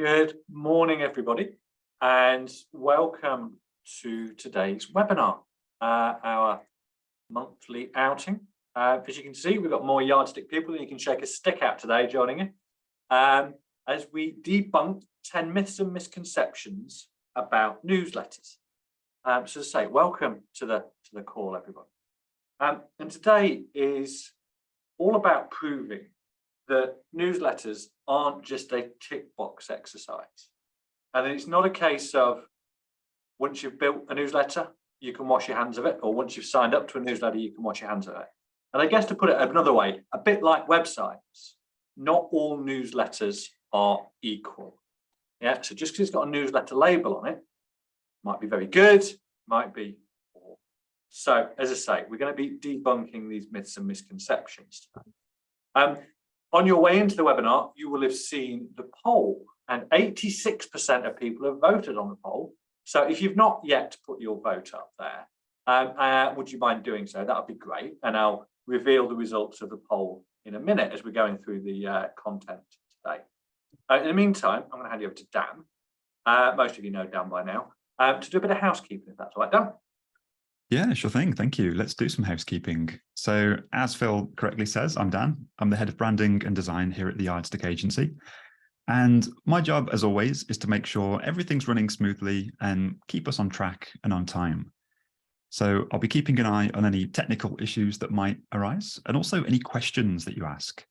Good morning, everybody, and welcome to today's webinar, our monthly outing. As you can see, we've got more yardstick people than you can shake a stick at today joining you, as we debunk 10 myths and misconceptions about newsletters. So to say, welcome to the call, everybody. And today is all about proving that newsletters aren't just a tick box exercise. And it's not a case of once you've built a newsletter, you can wash your hands of it, or once you've signed up to a newsletter, you can wash your hands of it. And I guess to put it another way, a bit like websites, not all newsletters are equal. Yeah, so just because it's got a newsletter label on it, might be very good, might be poor. So as I say, we're going to be debunking these myths and misconceptions today. On your way into the webinar, you will have seen the poll, and 86% of people have voted on the poll. So if you've not yet put your vote up there, would you mind doing so? That would be great. And I'll reveal the results of the poll in a minute as we're going through the content today. In the meantime, I'm going to hand you over to Dan. Most of you know Dan by now, to do a bit of housekeeping, if that's all right, Dan. Yeah, sure thing. Thank you. Let's do some housekeeping. So as Phil correctly says, I'm Dan. I'm the head of branding and design here at the Yardstick Agency. And my job, as always, is to make sure everything's running smoothly and keep us on track and on time. So I'll be keeping an eye on any technical issues that might arise and also any questions that you ask.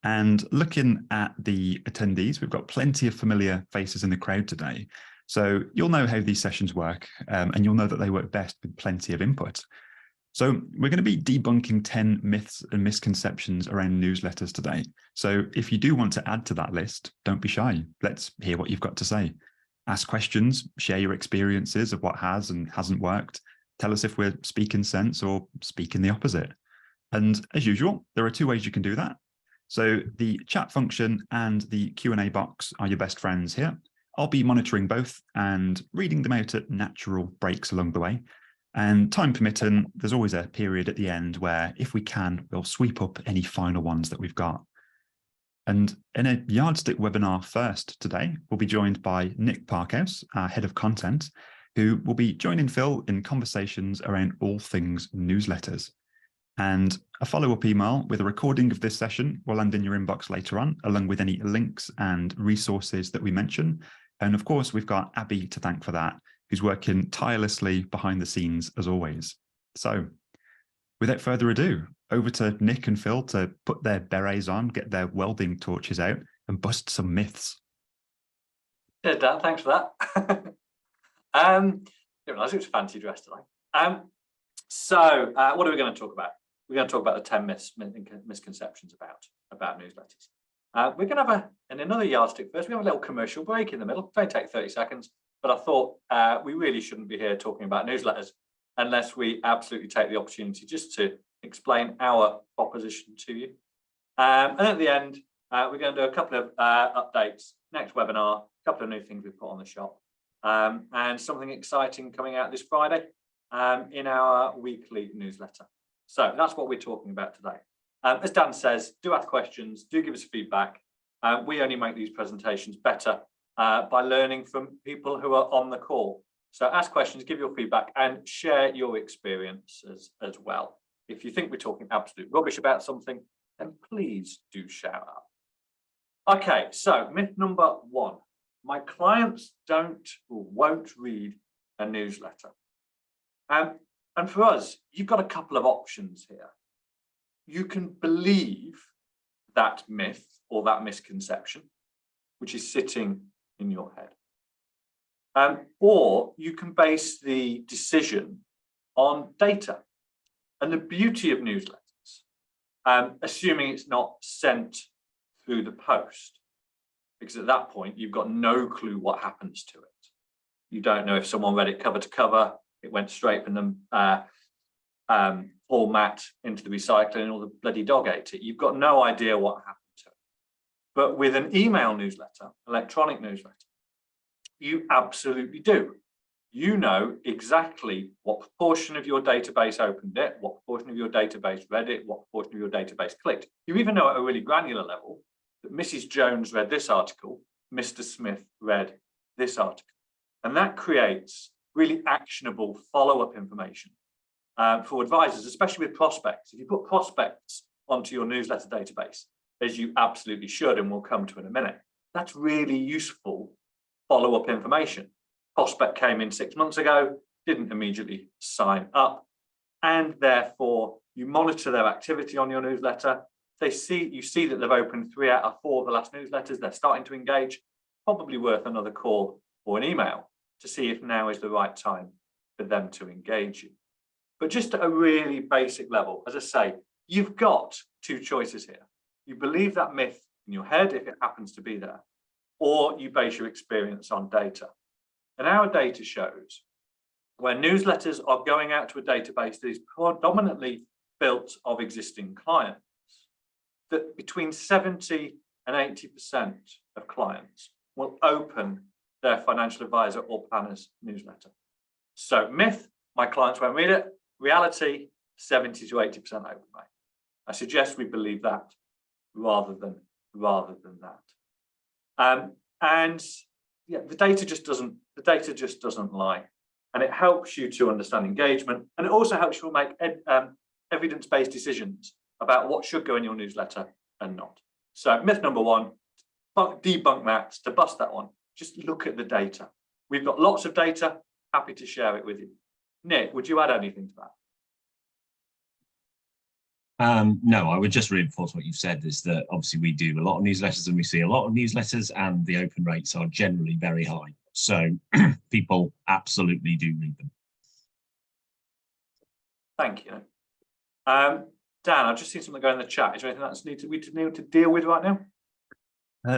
And looking at the attendees, we've got plenty of familiar faces in the crowd today. So you'll know how these sessions work, and you'll know that they work best with plenty of input. So we're going to be debunking 10 myths and misconceptions around newsletters today. So if you do want to add to that list, don't be shy. Let's hear what you've got to say. Ask questions, share your experiences of what has and hasn't worked. Tell us if we're speaking sense or speaking the opposite. And as usual, there are two ways you can do that. So the chat function and the Q&A box are your best friends here. I'll be monitoring both and reading them out at natural breaks along the way. And time permitting, there's always a period at the end where, if we can, we'll sweep up any final ones that we've got. And in a Yardstick webinar first today, we'll be joined by Nick Parkhouse, our head of content, who will be joining Phil in conversations around all things newsletters. And a follow-up email with a recording of this session will land in your inbox later on, along with any links and resources that we mention. And of course, we've got Abby to thank for that, who's working tirelessly behind the scenes as always. So without further ado, over to Nick and Phil to put their berets on, get their welding torches out and bust some myths. Yeah, Dan, thanks for that. Didn't realise it was fancy dress today. So what are we going to talk about? We're going to talk about the 10 myths and misconceptions about newsletters. We're going to have another yardstick first. We have a little commercial break in the middle. It'll take 30 seconds, but I thought we really shouldn't be here talking about newsletters unless we absolutely take the opportunity just to explain our proposition to you. And at the end, we're going to do a couple of updates, next webinar, a couple of new things we've put on the shop, and something exciting coming out this Friday in our weekly newsletter. So that's what we're talking about today. As Dan says, do ask questions, do give us feedback. We only make these presentations better by learning from people who are on the call. So ask questions, give your feedback, and share your experiences as well. If you think we're talking absolute rubbish about something, then please do shout out. Okay, so myth number 1. My clients don't or won't read a newsletter. And for us, you've got a couple of options here. You can believe that myth or that misconception, which is sitting in your head. Or you can base the decision on data. And the beauty of newsletters, assuming it's not sent through the post, because at that point, you've got no clue what happens to it. You don't know if someone read it cover to cover, it went straight from the format into the recycling, or the bloody dog ate it. You've got no idea what happened to it. But with an email newsletter, electronic newsletter, you absolutely do. You know exactly what proportion of your database opened it, what proportion of your database read it, what proportion of your database clicked. You even know at a really granular level that Mrs. Jones read this article Mr. Smith read this article. And that creates really actionable follow-up information for advisors, especially with prospects. If you put prospects onto your newsletter database, as you absolutely should, and we'll come to in a minute, that's really useful follow-up information. Prospect came in 6 months ago, didn't immediately sign up, and therefore you monitor their activity on your newsletter. You see that they've opened 3 out of 4 of the last newsletters. They're starting to engage. Probably worth another call or an email to see if now is the right time for them to engage you. But just at a really basic level, as I say, you've got 2 choices here. You believe that myth in your head if it happens to be there, or you base your experience on data. And our data shows when newsletters are going out to a database that is predominantly built of existing clients, that between 70 and 80% of clients will open their financial advisor or planner's newsletter. So myth, my clients won't read it. Reality, 70 to 80% open rate. I suggest we believe that rather than that. And yeah, the data just doesn't lie. And it helps you to understand engagement, and it also helps you make evidence-based decisions about what should go in your newsletter and not. So myth number 1, debunk that. To bust that one, just look at the data. We've got lots of data, happy to share it with you. Nick, would you add anything to that? No, I would just reinforce what you've said, is that obviously we do a lot of newsletters and we see a lot of newsletters, and the open rates are generally very high. So people absolutely do read them. Thank you. Dan, I've just seen something go in the chat. Is there anything that's need to deal with right now?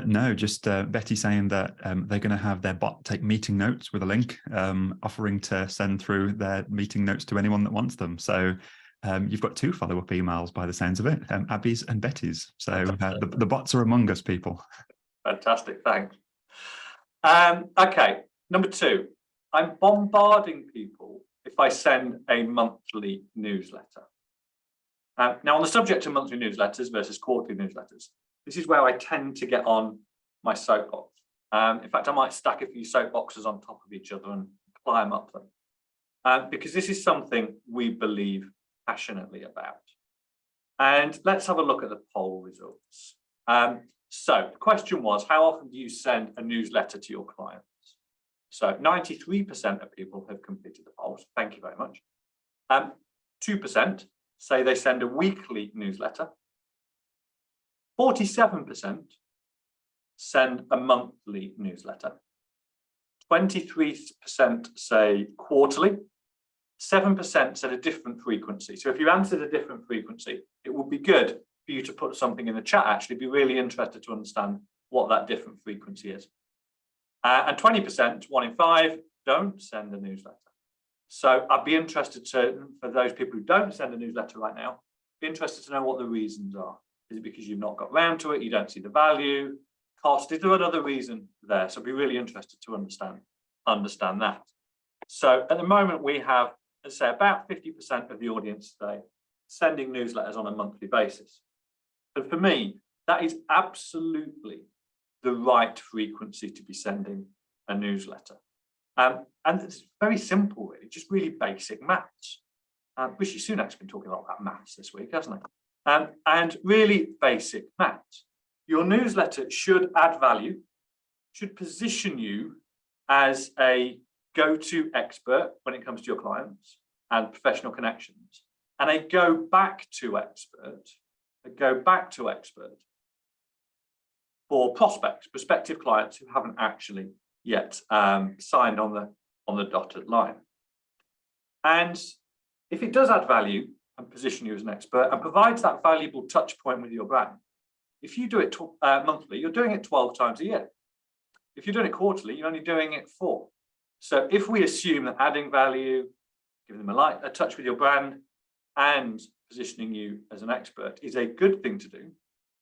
No, just Betty saying that they're going to have their bot take meeting notes with a link, offering to send through their meeting notes to anyone that wants them. So you've got 2 follow-up emails by the sounds of it, Abby's and Betty's. So the bots are among us, people. Fantastic, thanks. Okay, number 2, I'm bombarding people if I send a monthly newsletter. Now, on the subject of monthly newsletters versus quarterly newsletters, this is where I tend to get on my soapbox. In fact, I might stack a few soapboxes on top of each other and climb up them, because this is something we believe passionately about. And let's have a look at the poll results. So the question was, how often do you send a newsletter to your clients? So 93% of people have completed the polls. Thank you very much. 2% say they send a weekly newsletter. 47% send a monthly newsletter. 23% say quarterly. 7% said a different frequency. So if you answered a different frequency, it would be good for you to put something in the chat. Actually, be really interested to understand what that different frequency is. And 20%, 1 in 5, don't send a newsletter. So I'd be interested to, for those people who don't send a newsletter right now, be interested to know what the reasons are. Is it because you've not got round to it, you don't see the value, cost? Is there another reason there? So I'd be really interested to understand that. So at the moment we have, let's say, about 50% of the audience today sending newsletters on a monthly basis. But for me, that is absolutely the right frequency to be sending a newsletter. And it's very simple, really, just really basic maths. Rishi Sunak's been talking a lot about maths this week, hasn't he? And really basic maths. Your newsletter should add value, should position you as a go-to expert when it comes to your clients and professional connections, and a go-back-to expert for prospects, prospective clients who haven't actually yet signed on the dotted line. And if it does add value and position you as an expert and provides that valuable touch point with your brand, if you do it monthly, you're doing it 12 times a year. If you're doing it quarterly, you're only doing it 4. So if we assume that adding value, giving them a touch with your brand, and positioning you as an expert is a good thing to do,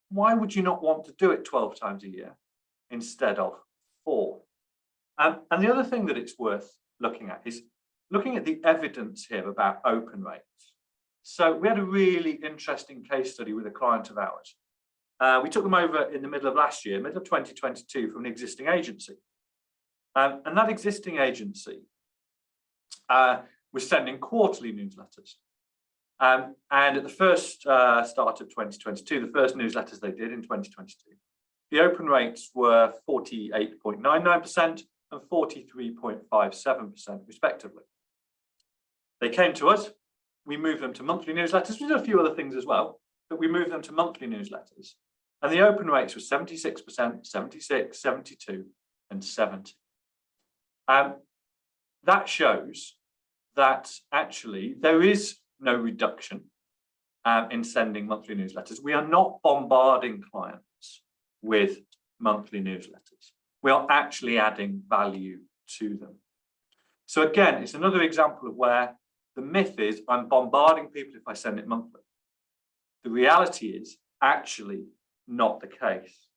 why would you not want to do it 12 times a year instead of 4? And the other thing that it's worth looking at is looking at the evidence here about open rates. So we had a really interesting case study with a client of ours We took them over in the middle of last year, middle of 2022, from an existing agency. And that existing agency was sending quarterly newsletters. And at the first start of 2022, the first newsletters they did in 2022, the open rates were 48.99% and 43.57% respectively. They came to us, we moved them to monthly newsletters. We did a few other things as well, but we moved them to monthly newsletters. And the open rates were 76%, 76, 72, and 70. That shows that actually there is no reduction in sending monthly newsletters. We are not bombarding clients with monthly newsletters. We are actually adding value to them. So again, it's another example of where the myth is I'm bombarding people if I send it monthly. The reality is actually not the case.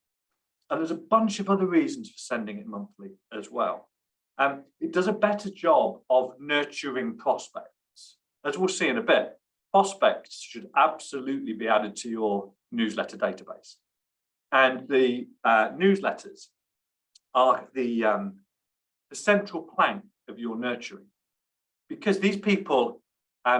And there's a bunch of other reasons for sending it monthly as well. It does a better job of nurturing prospects. As we'll see in a bit, prospects should absolutely be added to your newsletter database. And the newsletters are the central plank of your nurturing. Because these people,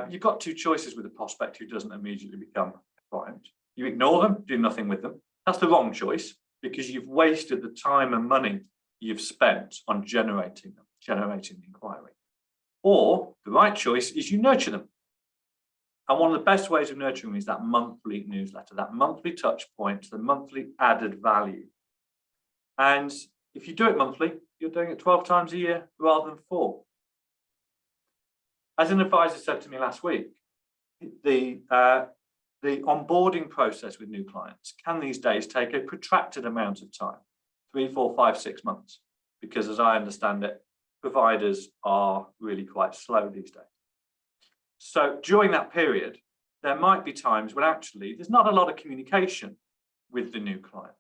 you've got two choices with a prospect who doesn't immediately become a client. You ignore them, do nothing with them. That's the wrong choice because you've wasted the time and money you've spent on generating the inquiry. Or the right choice is you nurture them. And one of the best ways of nurturing is that monthly newsletter, that monthly touch point, the monthly added value. And if you do it monthly, you're doing it 12 times a year rather than 4. As an advisor said to me last week, the onboarding process with new clients can these days take a protracted amount of time, 3, 4, 5, 6 months, because as I understand it, providers are really quite slow these days. So during that period, there might be times when actually there's not a lot of communication with the new client.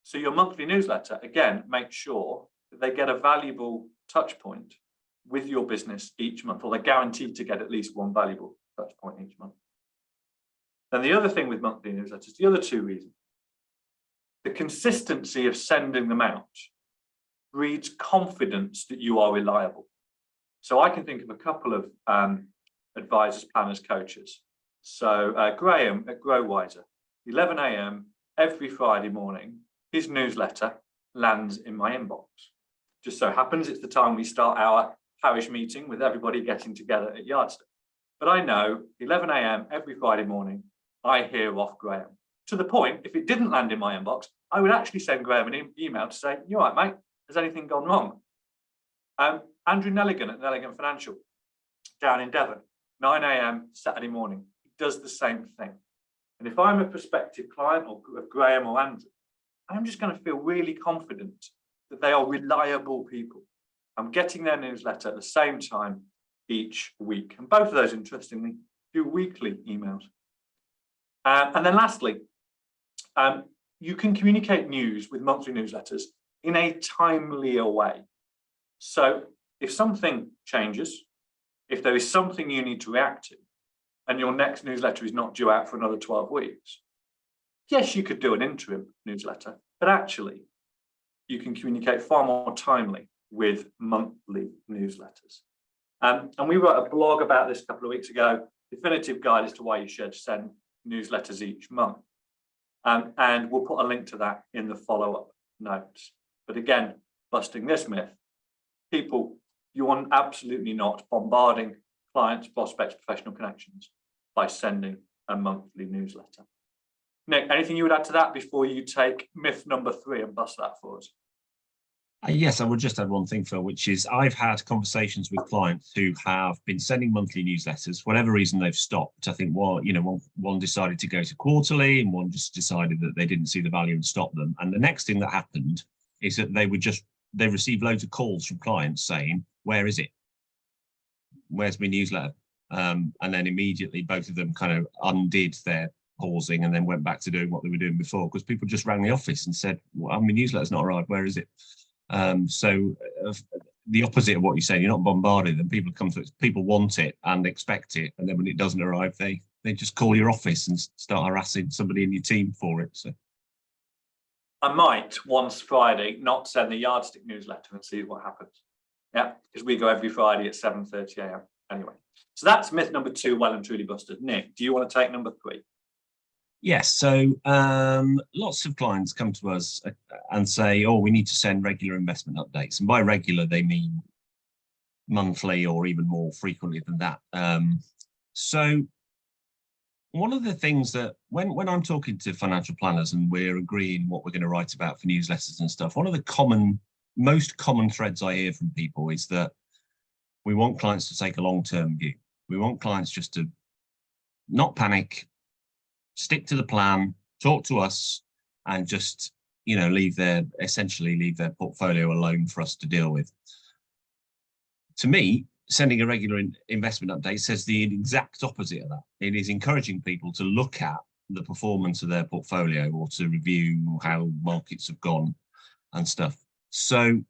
So your monthly newsletter, again, make sure that they get a valuable touch point with your business each month, or they're guaranteed to get at least one valuable touch point each month. Then the other thing with monthly newsletters, the other two reasons, the consistency of sending them out breeds confidence that you are reliable. So I can think of a couple of advisors, planners, coaches. So Graham at GrowWiser, 11 a.m. every Friday morning, his newsletter lands in my inbox. Just so happens it's the time we start our parish meeting with everybody getting together at Yardstick. But I know 11 a.m. every Friday morning, I hear off Graham. To the point, if it didn't land in my inbox, I would actually send Graham an email to say, "You all right, mate? Has anything gone wrong?" Andrew Nelligan at Nelligan Financial down in Devon, 9 a.m. Saturday morning, he does the same thing. And if I'm a prospective client of Graham or Andrew, I'm just going to feel really confident that they are reliable people. I'm getting their newsletter at the same time each week. And both of those, interestingly, do weekly emails. And then lastly, you can communicate news with monthly newsletters in a timelier way. So if something changes, if there is something you need to react to, and your next newsletter is not due out for another 12 weeks, yes, you could do an interim newsletter, but actually you can communicate far more timely with monthly newsletters. And we wrote a blog about this a couple of weeks ago, definitive guide as to why you should send newsletters each month. And we'll put a link to that in the follow-up notes. But again, busting this myth, people, you are absolutely not bombarding clients, prospects, professional connections by sending a monthly newsletter. Nick, anything you would add to that before you take myth number 3 and bust that for us? Yes, I would just add one thing, Phil, which is I've had conversations with clients who have been sending monthly newsletters. For whatever reason, they've stopped. I think one decided to go to quarterly, and one just decided that they didn't see the value and stopped them. And the next thing that happened is that they received loads of calls from clients saying, "Where is it? Where's my newsletter?" And then immediately both of them kind of undid their pausing and then went back to doing what they were doing before, because people just rang the office and said, "Well, my newsletter's not arrived. Where is it?" So the opposite of what you're saying, you're not bombarding them. People come to it, people want it and expect it, and then when it doesn't arrive, they they just call your office and start harassing somebody in your team for it. So I might once Friday not send the yardstick newsletter and see what happens. Yeah, because we go every Friday at 7:30 a.m. Anyway, so that's myth number 2, well and truly busted. Nick, do you want to take number 3? yes, so lots of clients come to us and say, oh, we need to send regular investment updates. And by regular, they mean monthly or even more frequently than that. So one of the things that when I'm talking to financial planners and we're agreeing what we're going to write about for newsletters and stuff, one of the most common threads I hear from people is that we want clients to take a long-term view. We want clients just to not panic, stick to the plan, talk to us, and just, essentially leave their portfolio alone for us to deal with. To me, sending a regular investment update says the exact opposite of that. It is encouraging people to look at the performance of their portfolio or to review how markets have gone and stuff. So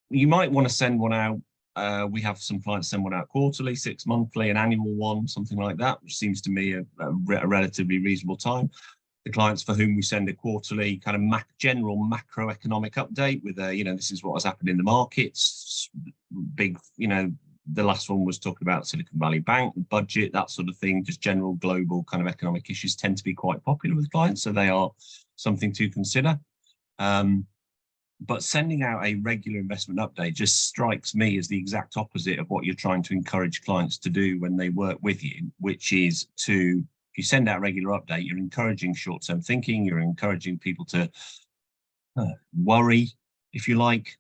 you might want to send one out. We have some clients send one out quarterly, 6 monthly, an annual one, something like that, which seems to me a relatively reasonable time. The clients for whom we send a quarterly kind of general macroeconomic update with this is what has happened in the markets, big, the last one was talking about Silicon Valley Bank, the budget, that sort of thing, just general global kind of economic issues tend to be quite popular with clients. So they are something to consider. But sending out a regular investment update just strikes me as the exact opposite of what you're trying to encourage clients to do when they work with you, which is to, if you send out a regular update, you're encouraging short-term thinking, you're encouraging people to worry, if you like,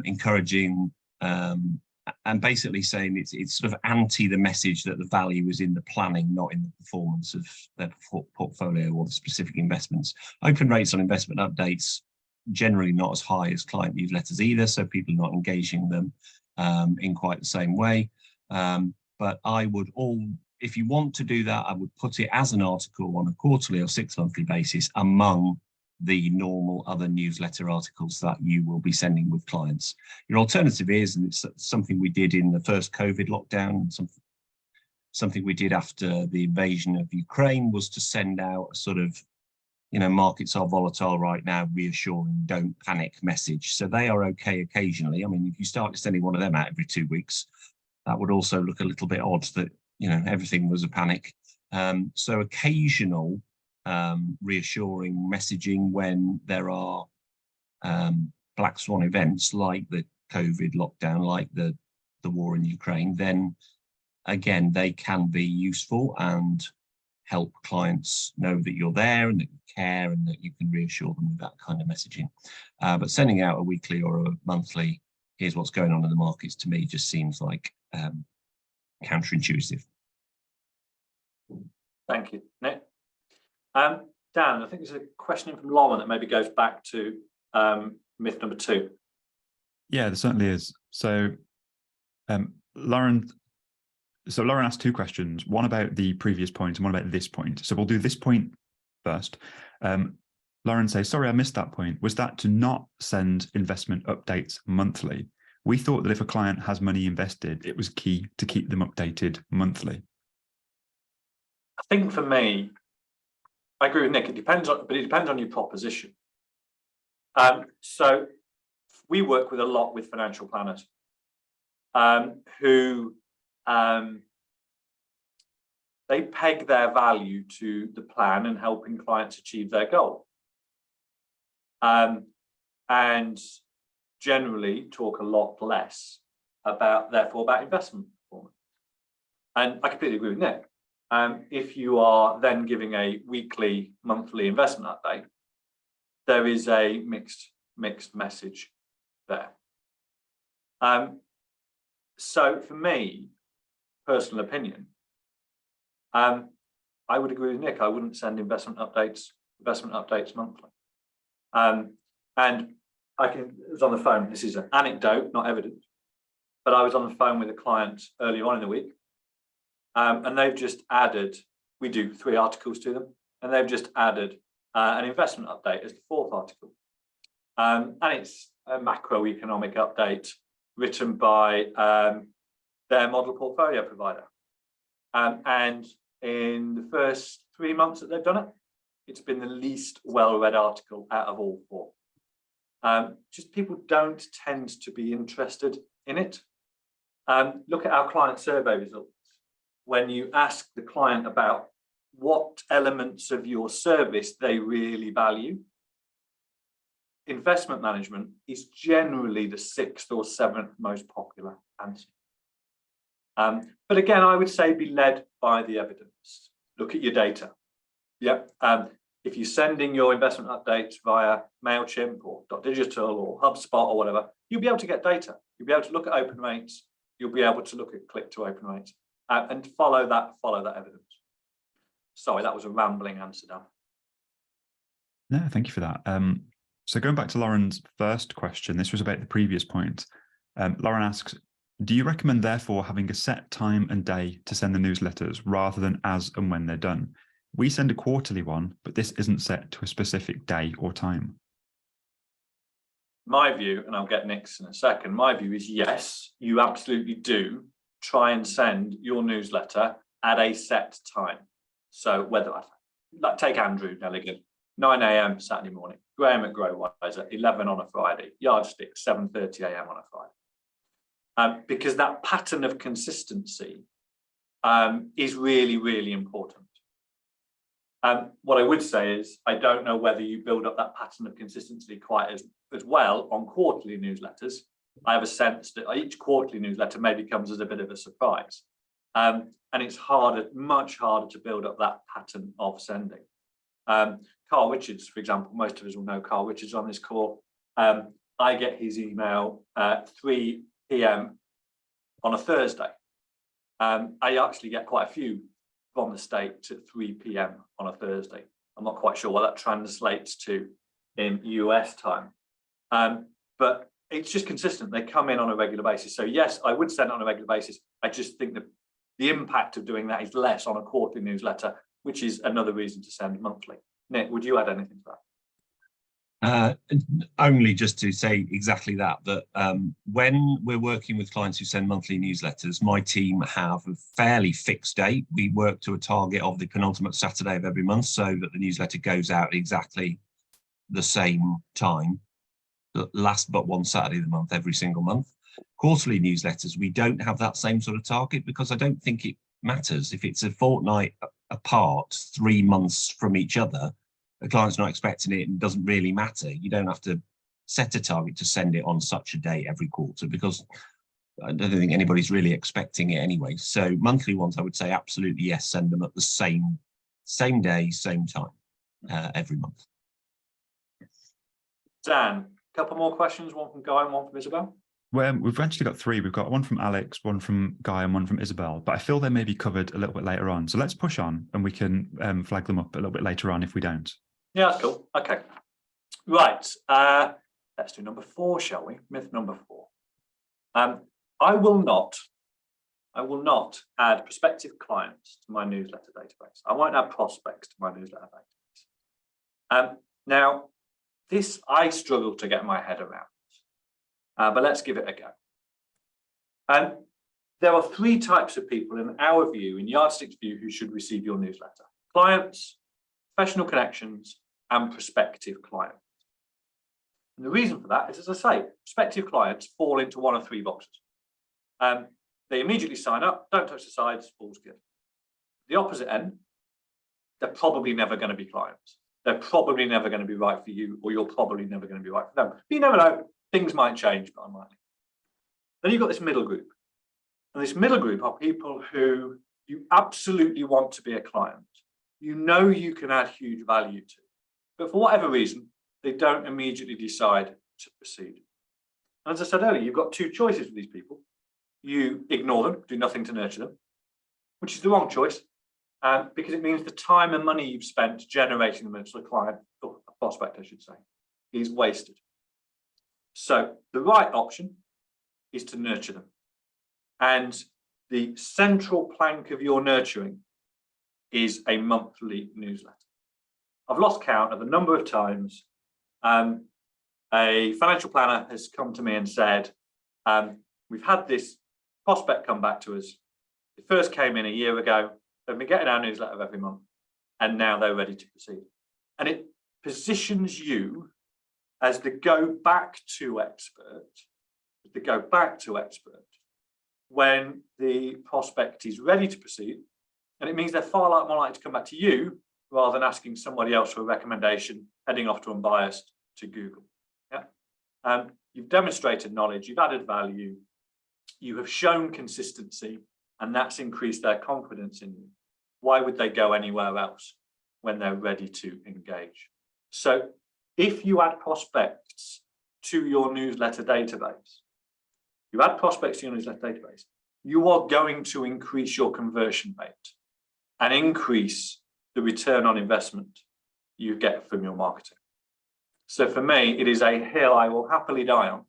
encouraging and basically saying it's sort of anti the message that the value is in the planning, not in the performance of their portfolio or the specific investments. Open rates on investment updates, generally not as high as client newsletters either, so people are not engaging them in quite the same way. But I would if you want to do that, I would put it as an article on a quarterly or 6 monthly basis among the normal other newsletter articles that you will be sending with clients. Your alternative is, and it's something we did in the first COVID lockdown, something we did after the invasion of Ukraine, was to send out a sort of, markets are volatile right now, reassuring, don't panic message. So they are okay occasionally. I mean, if you start sending one of them out every 2 weeks, that would also look a little bit odd that, everything was a panic. So occasional reassuring messaging when there are black swan events like the COVID lockdown, like the war in Ukraine, then again, they can be useful and help clients know that you're there and that you care and that you can reassure them with that kind of messaging. But sending out a weekly or a monthly, here's what's going on in the markets, to me just seems like counterintuitive. Thank you, Nick. Dan, I think there's a question from Lauren that maybe goes back to myth number 2. Yeah, there certainly is. So Lauren asked 2 questions, one about the previous point and one about this point. So we'll do this point first. Lauren says, sorry, I missed that point. Was that to not send investment updates monthly? We thought that if a client has money invested, it was key to keep them updated monthly. I think for me, I agree with Nick. It depends on your proposition. So we work with a lot with financial planners who they peg their value to the plan and helping clients achieve their goal, and generally talk a lot less about investment performance. And I completely agree with Nick. If you are then giving a weekly, monthly investment update, there is a mixed message there. So for me, personal opinion, I would agree with Nick. I wouldn't send investment updates monthly. And I was on the phone. This is an anecdote, not evidence, but I was on the phone with a client earlier on in the week. And they've just added, we do 3 articles to them, and they've just added an investment update as the 4th article. And it's a macroeconomic update written by their model portfolio provider. And in the first 3 months that they've done it, it's been the least well-read article out of all 4. Just people don't tend to be interested in it. Look at our client survey results. When you ask the client about what elements of your service they really value, investment management is generally the 6th or 7th most popular answer. But again, I would say be led by the evidence. Look at your data. Yeah. If you're sending your investment updates via MailChimp or .digital or HubSpot or whatever, you'll be able to get data. You'll be able to look at open rates. You'll be able to look at click to open rates and follow that evidence. Sorry, that was a rambling answer, Dan. No, thank you for that. So going back to Lauren's first question, this was about the previous point. Lauren asks, do you recommend therefore having a set time and day to send the newsletters rather than as and when they're done? We send a quarterly one, but this isn't set to a specific day or time. My view, and I'll get Nick's in a second, my view is yes, you absolutely do try and send your newsletter at a set time. So whether like take Andrew Nelligan, 9 a.m. Saturday morning, Graham at Growwiser, 11 on a Friday, Yardstick, 7:30 a.m. on a Friday. Because that pattern of consistency is really, really important. What I would say is, I don't know whether you build up that pattern of consistency quite as well on quarterly newsletters. I have a sense that each quarterly newsletter maybe comes as a bit of a surprise. And it's much harder to build up that pattern of sending. Carl Richards, for example, most of us will know Carl Richards on this call. I get his email at 3 p.m. on a Thursday. I actually get quite a few from the States at 3 p.m. on a Thursday. I'm not quite sure what that translates to in US time. But it's just consistent. They come in on a regular basis. So yes, I would send it on a regular basis. I just think that the impact of doing that is less on a quarterly newsletter, which is another reason to send monthly. Nick, would you add anything to that? Only just to say exactly that when we're working with clients who send monthly newsletters, my team have a fairly fixed date. We work to a target of the penultimate Saturday of every month so that the newsletter goes out exactly the same time, the last but one Saturday of the month, every single month. Quarterly newsletters, we don't have that same sort of target because I don't think it matters. If it's a fortnight apart, 3 months from each other, the client's not expecting it and doesn't really matter. You don't have to set a target to send it on such a day every quarter because I don't think anybody's really expecting it anyway. So monthly ones, I would say absolutely yes, send them at the same day, same time every month. Dan, a couple more questions, one from Guy and one from Isabel. Well, we've actually got 3. We've got one from Alex, one from Guy, and one from Isabel, but I feel they may be covered a little bit later on. So let's push on and we can flag them up a little bit later on if we don't. Yeah, that's cool. Okay. Right. Let's do number 4, shall we? Myth number 4. I will not add prospective clients to my newsletter database. I won't add prospects to my newsletter database. Now, this I struggle to get my head around. But let's give it a go. There are 3 types of people in our view, in Yardstick's view, who should receive your newsletter: clients, professional connections, and prospective clients. And the reason for that is, as I say, prospective clients fall into one of 3 boxes. They immediately sign up, don't touch the sides, all's good. The opposite end, they're probably never going to be clients. They're probably never going to be right for you, or you're probably never going to be right for them. But you never know. Things might change, but unlikely. Then you've got this middle group. And this middle group are people who you absolutely want to be a client. You know you can add huge value to. But for whatever reason, they don't immediately decide to proceed. And as I said earlier, you've got 2 choices with these people. You ignore them, do nothing to nurture them, which is the wrong choice, because it means the time and money you've spent generating them as a client, or a prospect, I should say, is wasted. So the right option is to nurture them. And the central plank of your nurturing is a monthly newsletter. I've lost count of the number of times a financial planner has come to me and said, we've had this prospect come back to us. They first came in a year ago. They've been getting our newsletter every month, and now they're ready to proceed. And it positions you as the go back to expert, when the prospect is ready to proceed. And it means they're far more likely to come back to you rather than asking somebody else for a recommendation, heading off to Unbiased to Google. Yeah. You've demonstrated knowledge, you've added value, you have shown consistency, and that's increased their confidence in you. Why would they go anywhere else when they're ready to engage? So if you add prospects to your newsletter database, you are going to increase your conversion rate and increase the return on investment you get from your marketing. So for me, it is a hill I will happily die on,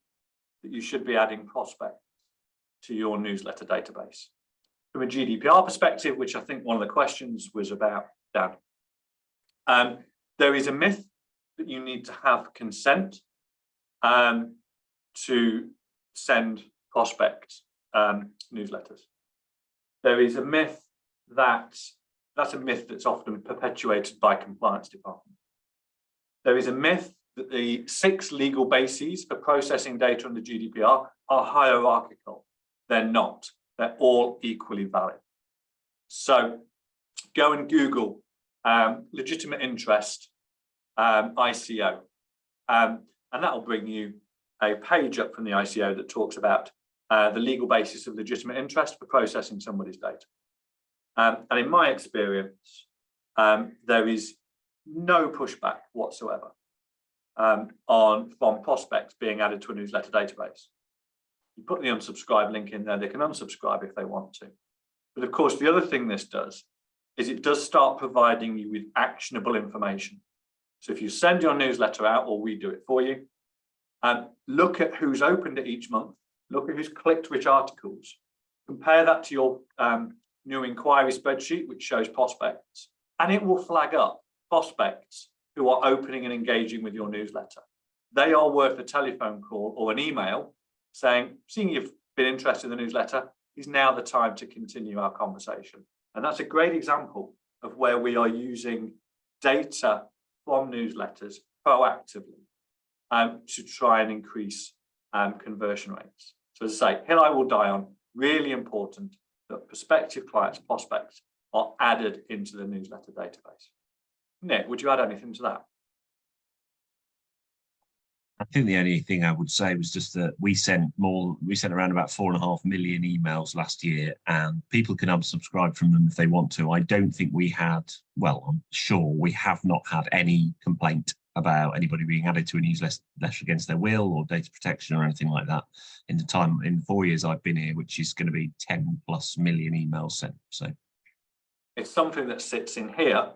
that you should be adding prospects to your newsletter database. From a GDPR perspective, which I think one of the questions was about, Dan, there is a myth that you need to have consent to send prospect newsletters. There is a myth that's a myth that's often perpetuated by compliance department. There is a myth that the 6 legal bases for processing data under GDPR are hierarchical. They're not. They're all equally valid. So go and Google legitimate interest ICO, and that will bring you a page up from the ICO that talks about the legal basis of legitimate interest for processing somebody's data. And in my experience, there is no pushback whatsoever from prospects being added to a newsletter database. You put the unsubscribe link in there, they can unsubscribe if they want to. But of course, the other thing this does is it does start providing you with actionable information. So if you send your newsletter out, or we do it for you, look at who's opened it each month, look at who's clicked which articles, compare that to your new inquiry spreadsheet, which shows prospects, and it will flag up prospects who are opening and engaging with your newsletter. They are worth a telephone call or an email saying, seeing you've been interested in the newsletter, is now the time to continue our conversation. And that's a great example of where we are using data from newsletters proactively to try and increase conversion rates. So as I say, hill I will die on, really important that prospective clients, prospects, are added into the newsletter database. Nick, would you add anything to that? I think the only thing I would say was just that we sent around about 4.5 million emails last year, and people can unsubscribe from them if they want to. I don't think we had, well, I'm sure we have not had any complaint about anybody being added to a newsletter against their will or data protection or anything like that in the 4 years I've been here, which is going to be 10+ million emails sent. So it's something that sits in here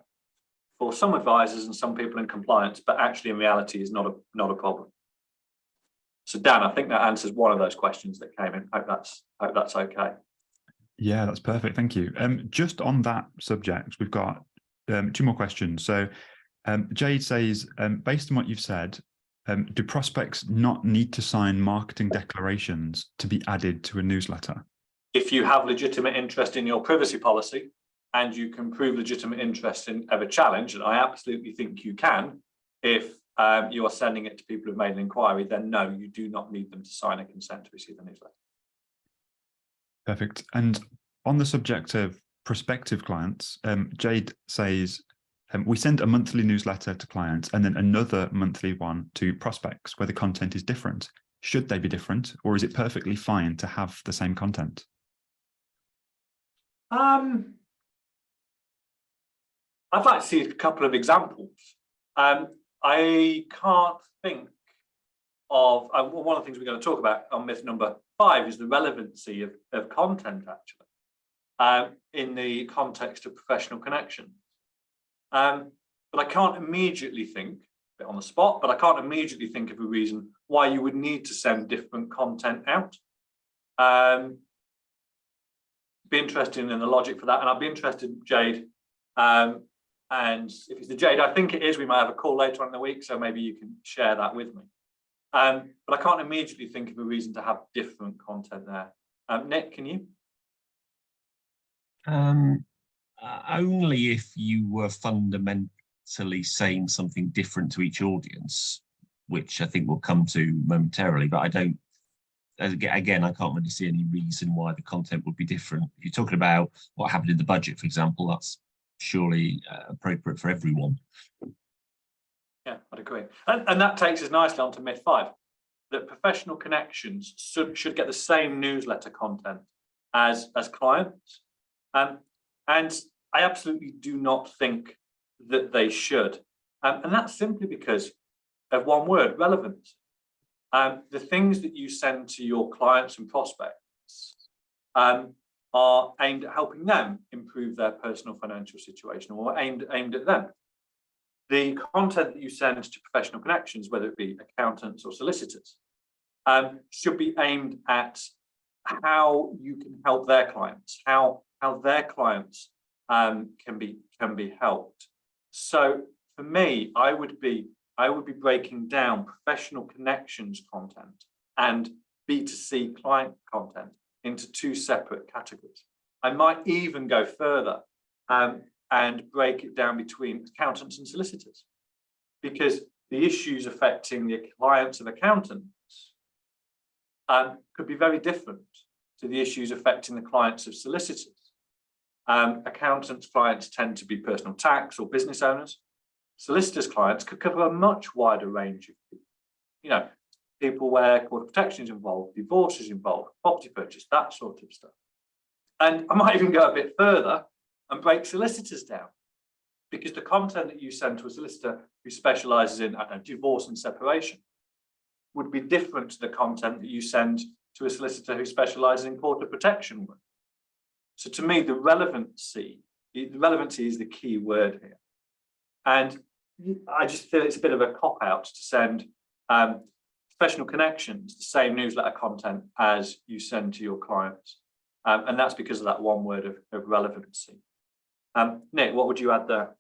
for some advisors and some people in compliance, but actually in reality is not a problem. So Dan, I think that answers one of those questions that came in. Hope that's okay. Yeah, that's perfect. Thank you. Just on that subject, we've got 2 more questions. So Jade says, based on what you've said, do prospects not need to sign marketing declarations to be added to a newsletter? If you have legitimate interest in your privacy policy and you can prove legitimate interest in a challenge, and I absolutely think you can, if you are sending it to people who've made an inquiry, then no, you do not need them to sign a consent to receive the newsletter. Perfect. And on the subject of prospective clients, Jade says, we send a monthly newsletter to clients and then another monthly one to prospects where the content is different. Should they be different, or is it perfectly fine to have the same content? I'd like to see a couple of examples. I can't think of, one of the things we're going to talk about on myth number 5 is the relevancy of content, actually, in the context of professional connection. But I can't immediately think, a bit on the spot, but I can't immediately think of a reason why you would need to send different content out. Be interested in the logic for that, and I'd be interested, Jade, and if it's the Jade, I think it is, we might have a call later on in the week, so maybe you can share that with me. But I can't immediately think of a reason to have different content there. Nick, can you? Only if you were fundamentally saying something different to each audience, which I think we'll come to momentarily, but I don't, again, I can't really see any reason why the content would be different. If you're talking about what happened in the budget, for example, that's surely appropriate for everyone. Yeah, I'd agree. And that takes us nicely on to myth 5, that professional connections should get the same newsletter content as clients. And I absolutely do not think that they should. And that's simply because of one word, relevance. The things that you send to your clients and prospects are aimed at helping them improve their personal financial situation, or aimed at them. The content that you send to professional connections, whether it be accountants or solicitors, should be aimed at how you can help their clients, how their clients can be helped. So for me, I would be breaking down professional connections content and B2C client content into 2 separate categories. I might even go further and break it down between accountants and solicitors, because the issues affecting the clients of accountants could be very different to the issues affecting the clients of solicitors. Accountants' clients tend to be personal tax or business owners. Solicitors' clients could cover a much wider range of people. You know, people where court protection is involved, divorce is involved, property purchase, that sort of stuff. And I might even go a bit further and break solicitors down, because the content that you send to a solicitor who specialises in, I don't know, divorce and separation would be different to the content that you send to a solicitor who specialises in court protection work. So to me, the relevancy is the key word here. And I just feel it's a bit of a cop-out to send professional connections the same newsletter content as you send to your clients. And that's because of that one word of relevancy. Nick, what would you add there?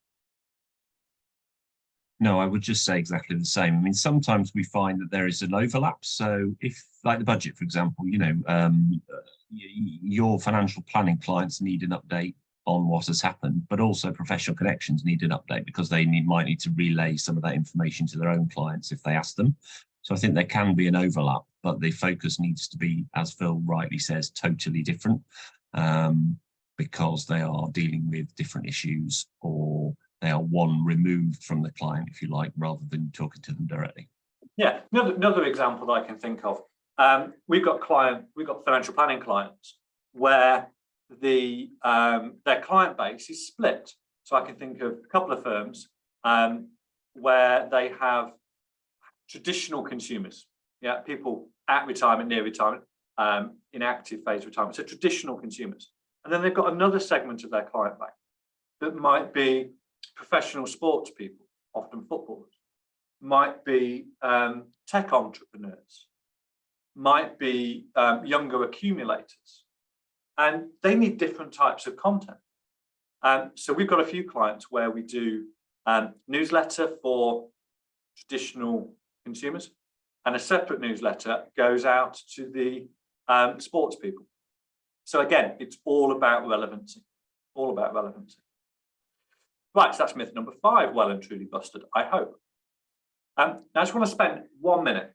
No, I would just say exactly the same. I mean, sometimes we find that there is an overlap. So if, like the budget, for example, you know, your financial planning clients need an update on what has happened, but also professional connections need an update because they might need to relay some of that information to their own clients if they ask them. So I think there can be an overlap, but the focus needs to be, as Phil rightly says, totally different, because they are dealing with different issues, or they are one removed from the client, if you like, rather than talking to them directly. Yeah, another example that I can think of. We've got financial planning clients where their client base is split. So I can think of a couple of firms where they have traditional consumers, people at retirement, near retirement, in active phase retirement, so traditional consumers. And then they've got another segment of their client base that might be professional sports people, often footballers, might be tech entrepreneurs, might be younger accumulators, and they need different types of content. So we've got a few clients where we do newsletter for traditional consumers, and a separate newsletter goes out to the sports people. So again, it's all about relevancy, all about relevancy. Right, so that's myth number 5, well and truly busted, I hope. Now I just want to spend 1 minute,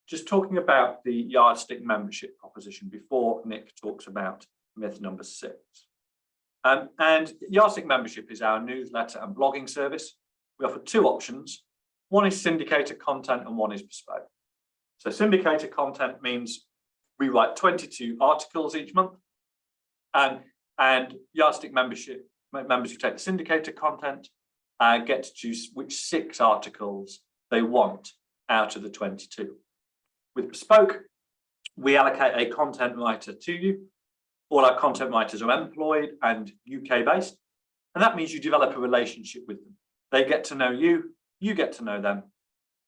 just talking about the yardstick membership proposition before Nick talks about myth number 6. And yardstick membership is our newsletter and blogging service. We offer 2 options. One is syndicated content and one is bespoke. So syndicated content means we write 22 articles each month, and yardstick members who take the syndicated content get to choose which 6 articles they want out of the 22. With bespoke, we allocate a content writer to you. All our content writers are employed and UK based, and that means you develop a relationship with them. They get to know you, you get to know them,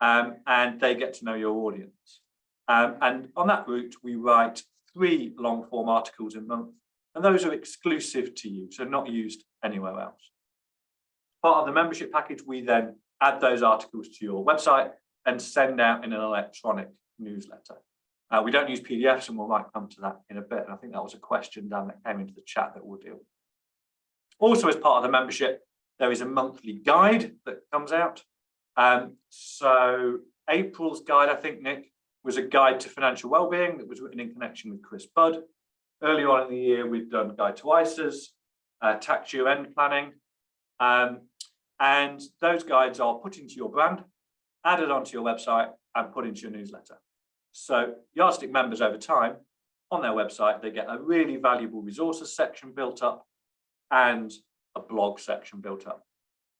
and they get to know your audience. And on that route, we write 3 long form articles a month, and those are exclusive to you, so not used anywhere else. Part of the membership package, we then add those articles to your website and send out in an electronic newsletter. We don't use PDFs, and we might come to that in a bit. And I think that was a question, Dan, that came into the chat that we'll deal with. Also, as part of the membership, there is a monthly guide that comes out. So April's guide, I think, Nick, was a guide to financial wellbeing that was written in connection with Chris Budd. Earlier on in the year, we've done Guide to ISAs, tax year end planning. And those guides are put into your brand, added onto your website, and put into your newsletter. So Yardstick members over time, on their website, they get a really valuable resources section built up and a blog section built up.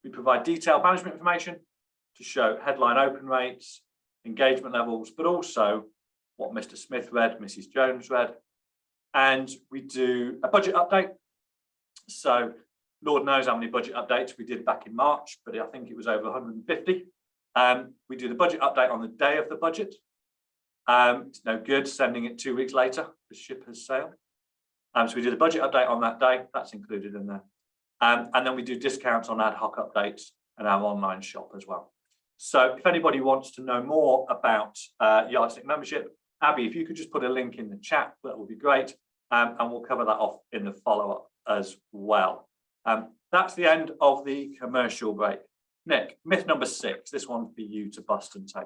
We provide detailed management information to show headline open rates, engagement levels, but also what Mr. Smith read, Mrs. Jones read. And we do a budget update. So Lord knows how many budget updates we did back in March, but I think it was over 150. We do the budget update on the day of the budget. It's no good sending it 2 weeks later. The ship has sailed. So we do the budget update on that day. That's included in there. And then we do discounts on ad hoc updates and our online shop as well. So if anybody wants to know more about Yardstick membership, Abby, if you could just put a link in the chat, that would be great. And we'll cover that off in the follow-up as well. That's the end of the commercial break. Nick, myth number 6, this one for you to bust and take.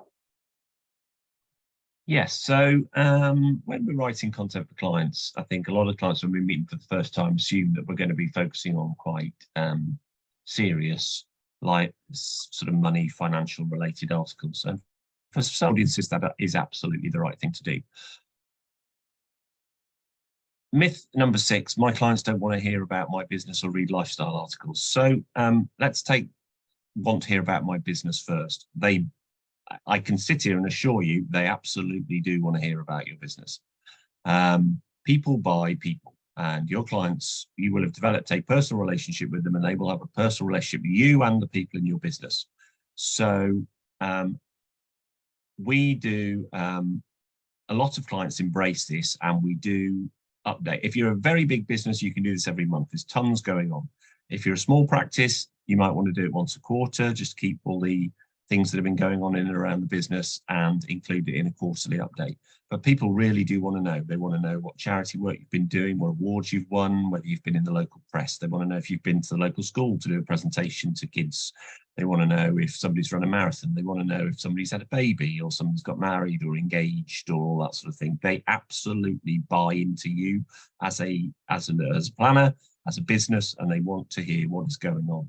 Yes, so when we're writing content for clients, I think a lot of clients when we meet for the first time assume that we're going to be focusing on quite serious, like sort of money, financial related articles. And for some audiences, that is absolutely the right thing to do. Myth number 6, my clients don't want to hear about my business or read lifestyle articles. So let's want to hear about my business first. I can sit here and assure you they absolutely do want to hear about your business. People buy people, and your clients, you will have developed a personal relationship with them, and they will have a personal relationship with you and the people in your business. So we do, a lot of clients embrace this, and we do update. If you're a very big business, you can do this every month. There's tons going on. If you're a small practice, you might want to do it once a quarter, just keep all the things that have been going on in and around the business and include it in a quarterly update. But people really do want to know. They want to know what charity work you've been doing, what awards you've won, whether you've been in the local press. They want to know if you've been to the local school to do a presentation to kids. They want to know if somebody's run a marathon. They want to know if somebody's had a baby or somebody's got married or engaged or all that sort of thing. They absolutely buy into you as a planner, as a business, and they want to hear what is going on.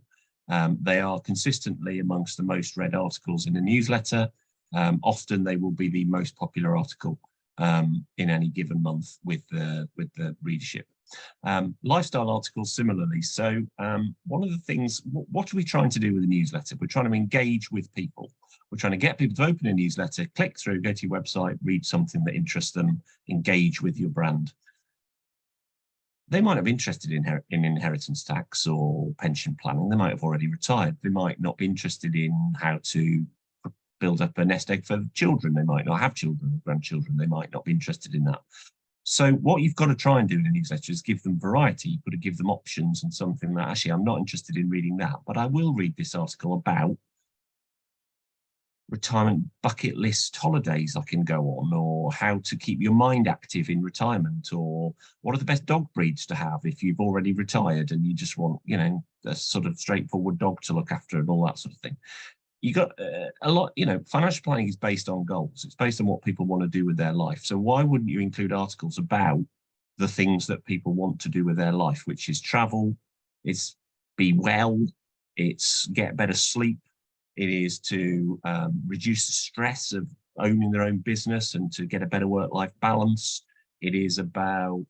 They are consistently amongst the most read articles in a newsletter. Often they will be the most popular article in any given month with the readership. Lifestyle articles similarly. So one of the things, what are we trying to do with the newsletter? We're trying to engage with people. We're trying to get people to open a newsletter, click through, go to your website, read something that interests them, engage with your brand. They might not be interested in inheritance tax or pension planning. They might have already retired. They might not be interested in how to build up a nest egg for children. They might not have children or grandchildren. They might not be interested in that. So what you've got to try and do in a newsletter is give them variety. You've got to give them options and something that actually I'm not interested in reading that, but I will read this article about retirement bucket list holidays I can go on, or how to keep your mind active in retirement, or what are the best dog breeds to have if you've already retired and you just want, you know, a sort of straightforward dog to look after and all that sort of thing. You got a lot, you know, financial planning is based on goals. It's based on what people want to do with their life. So why wouldn't you include articles about the things that people want to do with their life, which is travel, it's be well, it's get better sleep, it is to reduce the stress of owning their own business and to get a better work-life balance. It is about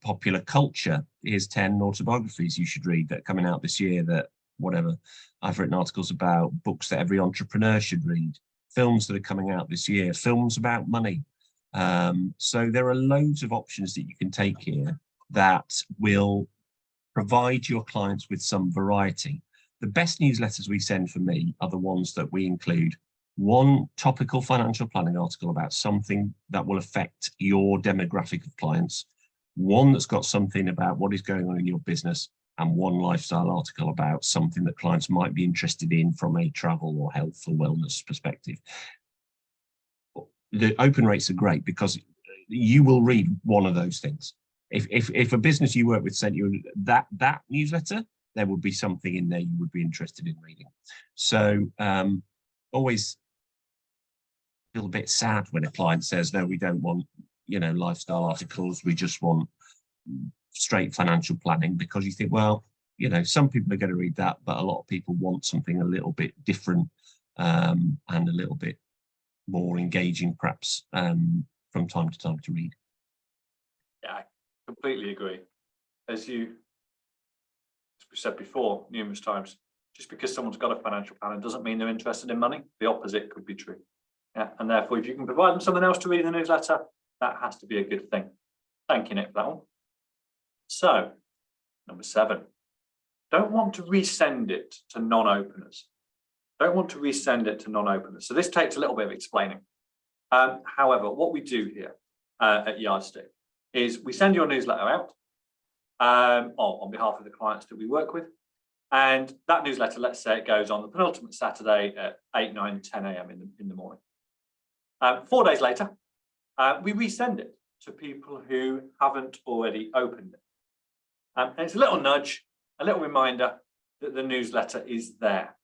popular culture. Here's 10 autobiographies you should read that are coming out this year that whatever. I've written articles about books that every entrepreneur should read, films that are coming out this year, films about money. So there are loads of options that you can take here that will provide your clients with some variety. The best newsletters we send for me are the ones that we include one topical financial planning article about something that will affect your demographic of clients, one that's got something about what is going on in your business, and one lifestyle article about something that clients might be interested in from a travel or health or wellness perspective. the open rates are great because you will read one of those things. If a business you work with sent you that newsletter, there would be something in there you would be interested in reading. So always feel a bit sad when a client says, no, we don't want, lifestyle articles. We just want straight financial planning, because you think, well, some people are going to read that, but a lot of people want something a little bit different and a little bit more engaging, perhaps, from time to time to read. Yeah, I completely agree. As we said before numerous times, just because someone's got a financial plan doesn't mean they're interested in money. The opposite could be true. Yeah, and therefore, if you can provide them something else to read in the newsletter, that has to be a good thing. Thank you, Nick, for that one. So, number 7, don't want to resend it to non-openers. Don't want to resend it to non-openers. So this takes a little bit of explaining. However, what we do here at Yardstick is we send your newsletter out on behalf of the clients that we work with. And that newsletter, let's say it goes on the penultimate Saturday at 8, 9, 10 a.m. in the morning. 4 days later, we resend it to people who haven't already opened it. And it's a little nudge, a little reminder that the newsletter is there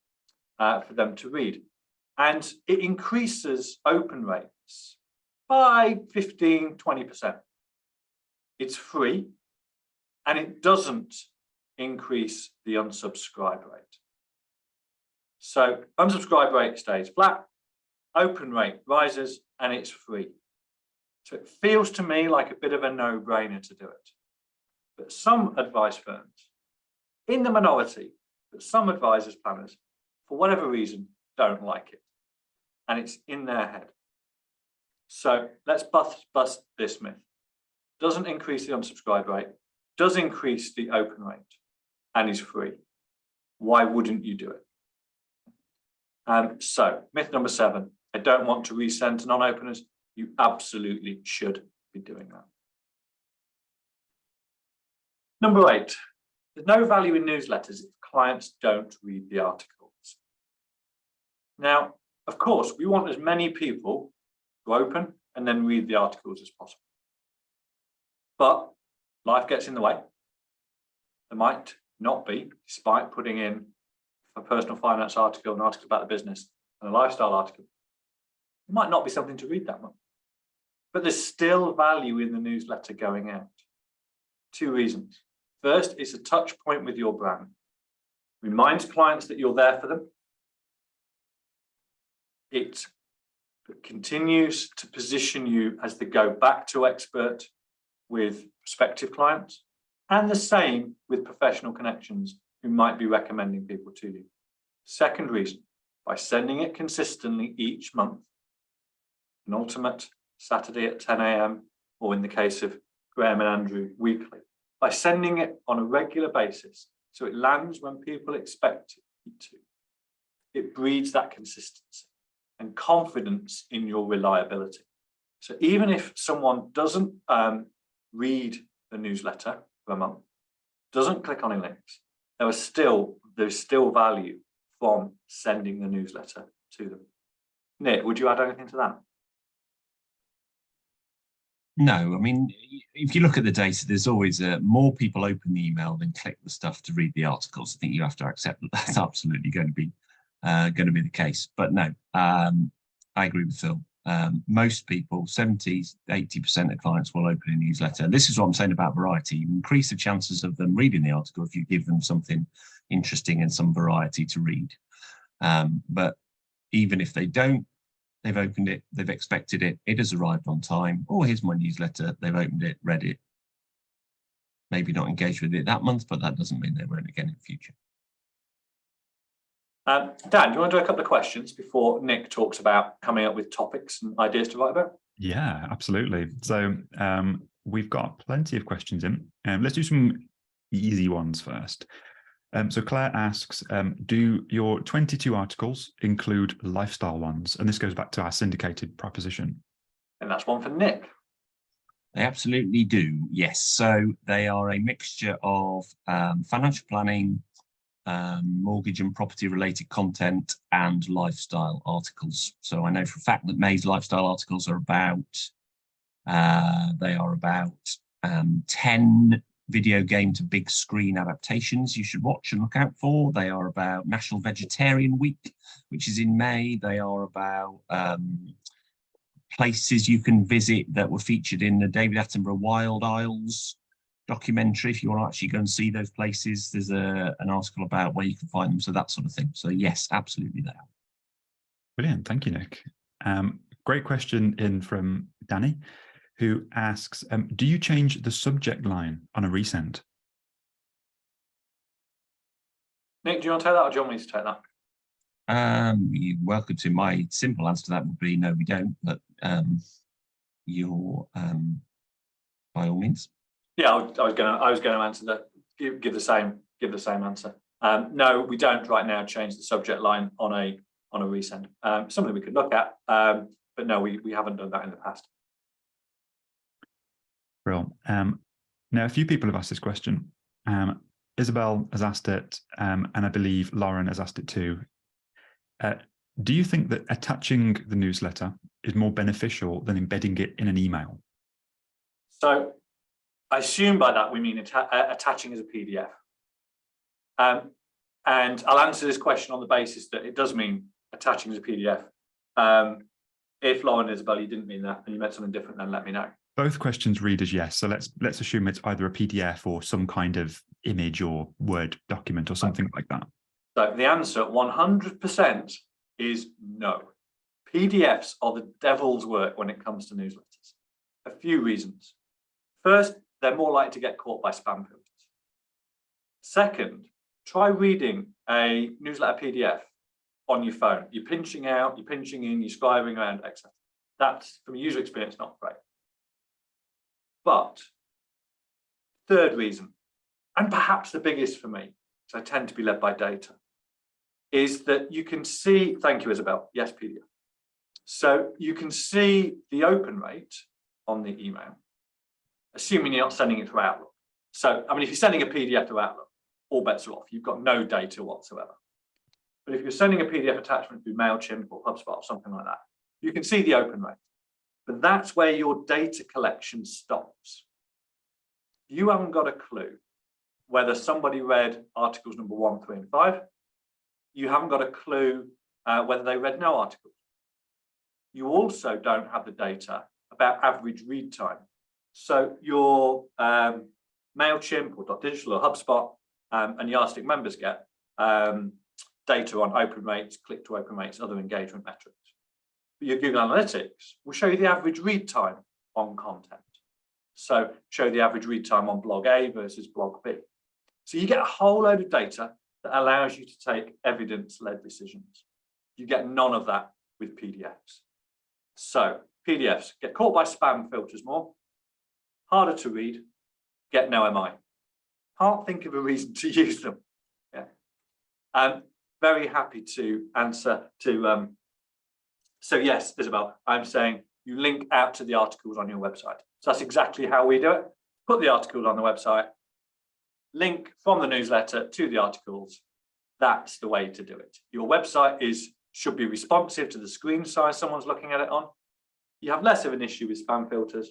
for them to read. And it increases open rates by 15, 20%. It's free, and it doesn't increase the unsubscribe rate. So unsubscribe rate stays flat, open rate rises, and it's free. So it feels to me like a bit of a no-brainer to do it. But some advice firms, in the minority, but some advisors, planners, for whatever reason, don't like it. And it's in their head. So let's bust this myth. Doesn't increase the unsubscribe rate, does increase the open rate, and is free. Why wouldn't you do it? So myth number 7, I don't want to resend to non-openers. You absolutely should be doing that. Number 8, there's no value in newsletters if clients don't read the articles. Now, of course, we want as many people to open and then read the articles as possible. But life gets in the way. There might not be, despite putting in a personal finance article, an article about the business, and a lifestyle article. It might not be something to read that month. But there's still value in the newsletter going out. 2 reasons. First, it's a touch point with your brand. Reminds clients that you're there for them. It continues to position you as the go-back-to expert with prospective clients, and the same with professional connections who might be recommending people to you. Second reason, by sending it consistently each month, an ultimate Saturday at 10 a.m, or in the case of Graham and Andrew, weekly, by sending it on a regular basis, so it lands when people expect it to, it breeds that consistency and confidence in your reliability. So even if someone doesn't read the newsletter for a month, doesn't click on any links, there's still value from sending the newsletter to them. Nick, would you add anything to that? No, I mean, if you look at the data, there's always more people open the email than click the stuff to read the articles. I think you have to accept that that's absolutely going to be the case. But no, I agree with Phil. Most people, 70, 80% of clients will open a newsletter. This is what I'm saying about variety. You increase the chances of them reading the article if you give them something interesting and some variety to read. But even if they don't, they've opened it, they've expected it, it has arrived on time. Oh, here's my newsletter. They've opened it, read it. Maybe not engaged with it that month, but that doesn't mean they won't again in the future. Dan, do you want to do a couple of questions before Nick talks about coming up with topics and ideas to write about? Yeah, absolutely. So we've got plenty of questions in. Let's do some easy ones first. So Claire asks, do your 22 articles include lifestyle ones? And this goes back to our syndicated proposition. And that's one for Nick. They absolutely do, yes. So they are a mixture of financial planning, mortgage and property related content, and lifestyle articles. So I know for a fact that May's lifestyle articles are about 10 video game to big screen adaptations you should watch and look out for. They are about National Vegetarian Week, which is in May. They are about places you can visit that were featured in the David Attenborough Wild Isles documentary. If you want to actually go and see those places, there's an article about where you can find them, so that sort of thing. So yes, absolutely they are. Brilliant, thank you, Nick. Great question in from Danny, who asks, do you change the subject line on a resend? Nick, do you want to take that, or do you want me to take that? You're welcome to. My simple answer to that would be no, we don't. But you're by all means. Yeah, I was going to answer that. Give the same answer. No, we don't right now change the subject line on a resend. Something we could look at, but no, we haven't done that in the past. Brilliant. Now, a few people have asked this question. Isabel has asked it, and I believe Lauren has asked it too. Do you think that attaching the newsletter is more beneficial than embedding it in an email? So I assume by that we mean attaching as a PDF. And I'll answer this question on the basis that it does mean attaching as a PDF. If Lauren and Isabel, you didn't mean that and you meant something different, then let me know. Both questions read as yes. So let's assume it's either a PDF or some kind of image or Word document or something like that. So the answer 100% is no. PDFs are the devil's work when it comes to newsletters. A few reasons. First, they're more likely to get caught by spam filters. Second, try reading a newsletter PDF on your phone. You're pinching out, you're pinching in, you're scribing around, etc. That's, from a user experience, not great. But third reason, and perhaps the biggest for me, because I tend to be led by data, is that you can see, thank you, Isabel, yes, PDF. So you can see the open rate on the email, assuming you're not sending it to Outlook. So, I mean, if you're sending a PDF to Outlook, all bets are off. You've got no data whatsoever. But if you're sending a PDF attachment through MailChimp or HubSpot or something like that, you can see the open rate. But that's where your data collection stops. You haven't got a clue whether somebody read articles number 1, 3, and 5. You haven't got a clue whether they read no articles. You also don't have the data about average read time. So your MailChimp or .digital or HubSpot and Yardstick members get data on open rates, click to open rates, other engagement metrics. But your Google Analytics will show you the average read time on content. So show the average read time on blog A versus blog B. So you get a whole load of data that allows you to take evidence-led decisions. You get none of that with PDFs. So PDFs get caught by spam filters more, harder to read, get no MI. Can't think of a reason to use them. Yeah. I'm very happy to answer to, so yes, Isabel, I'm saying you link out to the articles on your website. So that's exactly how we do it. Put the articles on the website, link from the newsletter to the articles. That's the way to do it. Your website should be responsive to the screen size someone's looking at it on. You have less of an issue with spam filters,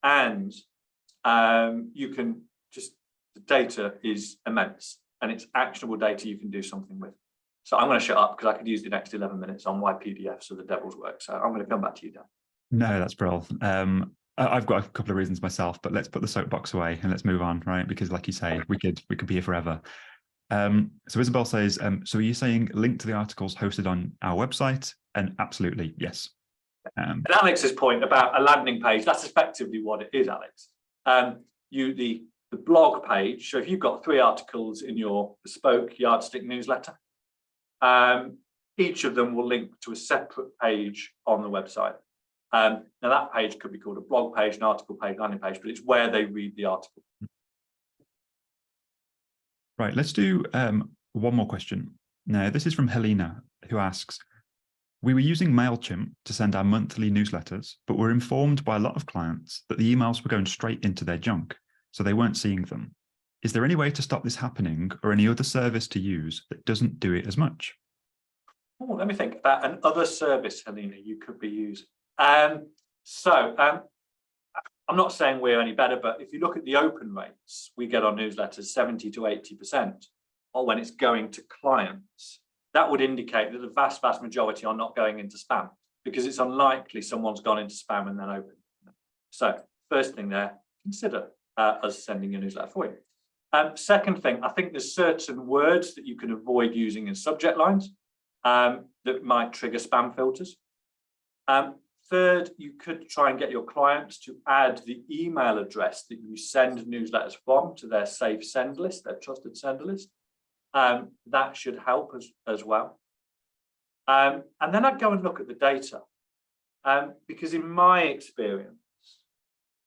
and you can just, the data is immense and it's actionable data you can do something with. So I'm going to shut up because I could use the next 11 minutes on why PDFs are the devil's work. So I'm going to come back to you, Dan. No, that's brilliant. I've got a couple of reasons myself, but let's put the soapbox away and let's move on, right? Because like you say, we could be here forever. So Isabel says, so are you saying link to the articles hosted on our website? And absolutely, yes. And Alex's point about a landing page, that's effectively what it is, Alex. The blog page, so if you've got 3 articles in your bespoke Yardstick newsletter, each of them will link to a separate page on the website. Now that page could be called a blog page, an article page, landing page, but it's where they read the article. Right, let's do one more question. Now, this is from Helena, who asks, we were using MailChimp to send our monthly newsletters, but were informed by a lot of clients that the emails were going straight into their junk, so they weren't seeing them. Is there any way to stop this happening, or any other service to use that doesn't do it as much? Oh, let me think about another service, Helena, you could be using. I'm not saying we're any better, but if you look at the open rates, we get our newsletters 70 to 80%, or when it's going to clients, that would indicate that the vast majority are not going into spam, because it's unlikely someone's gone into spam and then opened. So first thing there, consider us sending a newsletter for you. Second thing, I think there's certain words that you can avoid using in subject lines that might trigger spam filters. Third, you could try and get your clients to add the email address that you send newsletters from to their safe send list, their trusted sender list. That should help as well. And then I'd go and look at the data, because in my experience,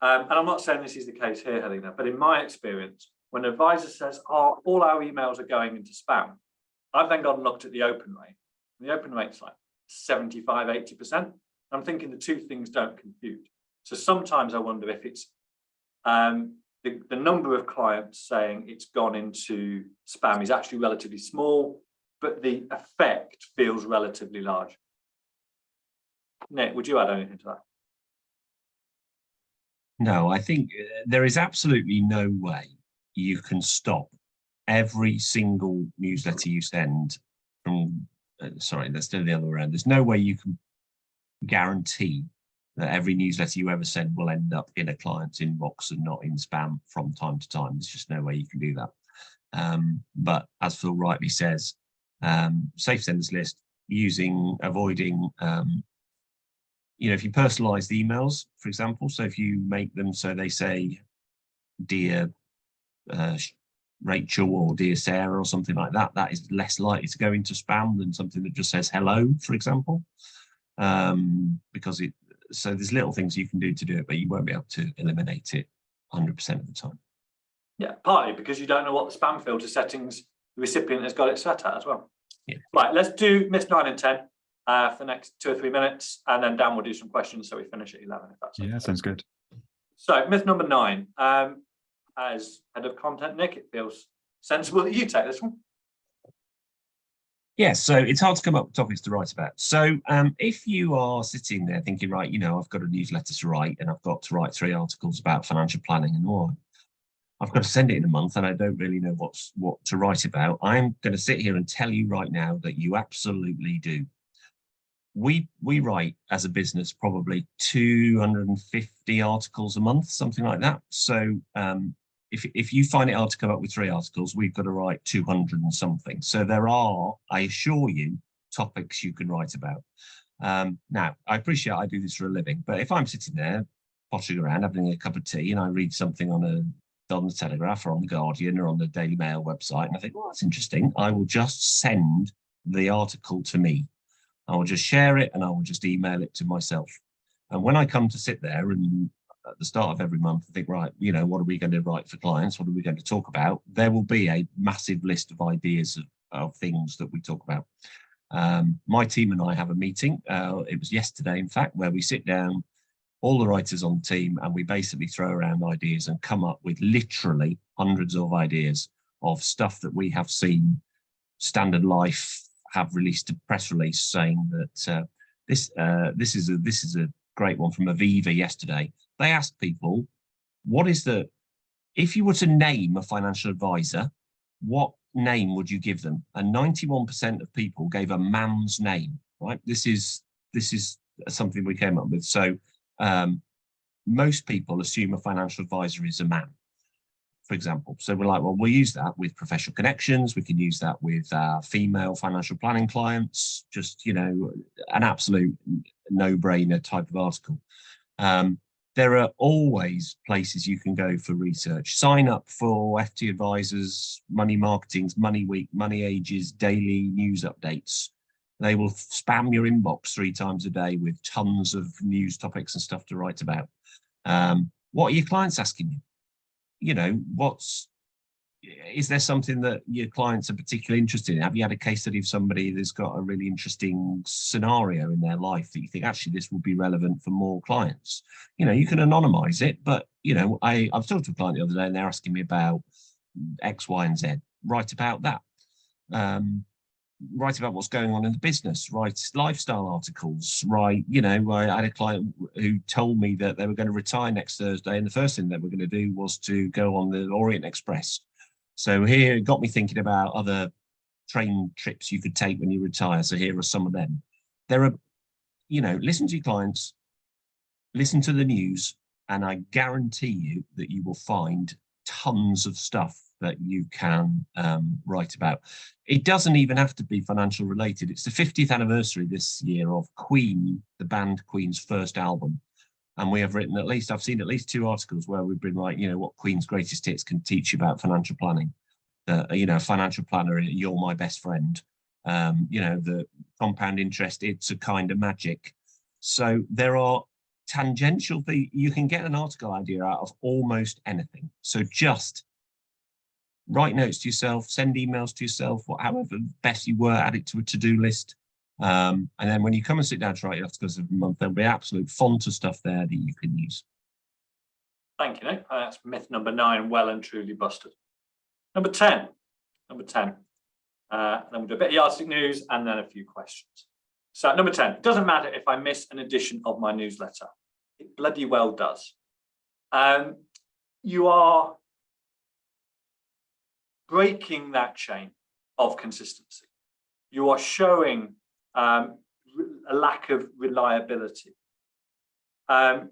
and I'm not saying this is the case here, Helena, but in my experience, when an advisor says, oh, all our emails are going into spam, I've then gone and looked at the open rate. And the open rate's like 75, 80%. I'm thinking the two things don't compute. So sometimes I wonder if it's the number of clients saying it's gone into spam is actually relatively small, but the effect feels relatively large. Nick, would you add anything to that? No, I think there is absolutely no way you can stop every single newsletter you send from, sorry, let's do the other way around. There's no way you can guarantee that every newsletter you ever send will end up in a client's inbox and not in spam from time to time. There's just no way you can do that. But as Phil rightly says, safe senders list, avoiding, if you personalize the emails, for example, so if you make them so they say, dear Rachel or dear Sarah or something like that, that is less likely to go into spam than something that just says hello, for example. Because so there's little things you can do it, but you won't be able to eliminate it 100% of the time. Yeah, partly because you don't know what the spam filter settings the recipient has got it set at as well. Yeah. Right, let's do myth 9 and 10 for the next 2 or 3 minutes, and then Dan will do some questions so we finish at 11 if that's okay. Yeah, sounds good. So myth number 9, as head of content, Nick, it feels sensible that you take this one. Yes, so it's hard to come up with topics to write about. So if you are sitting there thinking, right, I've got a newsletter to write and I've got to write 3 articles about financial planning and all, I've got to send it in a month and I don't really know what to write about. I'm going to sit here and tell you right now that you absolutely do. We write as a business probably 250 articles a month, something like that. So if you find it hard to come up with 3 articles, we've got to write 200 and something. So there are, I assure you, topics you can write about. Now, I appreciate I do this for a living, but if I'm sitting there pottering around, having a cup of tea, and I read something on the Telegraph or on the Guardian or on the Daily Mail website, and I think, well, that's interesting, I will just send the article to me. I will just share it and I will just email it to myself. And when I come to sit there and at the start of every month, I think, right, what are we going to write for clients? What are we going to talk about? There will be a massive list of ideas of things that we talk about. My team and I have a meeting. It was yesterday, in fact, where we sit down, all the writers on the team, and we basically throw around ideas and come up with literally hundreds of ideas of stuff that we have seen. Standard Life have released a press release saying that this is a great one from Aviva yesterday. They asked people, if you were to name a financial advisor, what name would you give them? And 91% of people gave a man's name, right? This is something we came up with. So most people assume a financial advisor is a man, for example. So we're like, well, we'll use that with professional connections. We can use that with female financial planning clients, just, an absolute no-brainer type of article. There are always places you can go for research. Sign up for FT Advisors, Money Marketing's Money Week, Money Age's daily news updates. They will spam your inbox 3 times a day with tons of news topics and stuff to write about. What are your clients asking you? Is there something that your clients are particularly interested in? Have you had a case study of somebody that's got a really interesting scenario in their life that you think, actually, this will be relevant for more clients? You can anonymize it, but, I've talked to a client the other day and they're asking me about X, Y, and Z. Write about that. Write about what's going on in the business. Write lifestyle articles. Write, I had a client who told me that they were going to retire next Thursday, and the first thing they were going to do was to go on the Orient Express. So here it got me thinking about other train trips you could take when you retire. So here are some of them. There are, listen to your clients, listen to the news, and I guarantee you that you will find tons of stuff that you can write about. It doesn't even have to be financial related. It's the 50th anniversary this year of Queen, the band Queen's first album. And we have written I've seen at least 2 articles where we've been writing, what Queen's greatest hits can teach you about financial planning. A financial planner, you're my best friend. The compound interest, it's a kind of magic. So there are tangential things. You can get an article idea out of almost anything. So just write notes to yourself, send emails to yourself, however best you were, add it to a to-do list. And then when you come and sit down to write your articles every month, there'll be absolute font of stuff there that you can use. Thank you, Nick. That's myth number 9, well and truly busted. Number 10. Then we'll do a bit of yardstick news and then a few questions. So number 10, it doesn't matter if I miss an edition of my newsletter. It bloody well does. You are breaking that chain of consistency. You are showing a lack of reliability.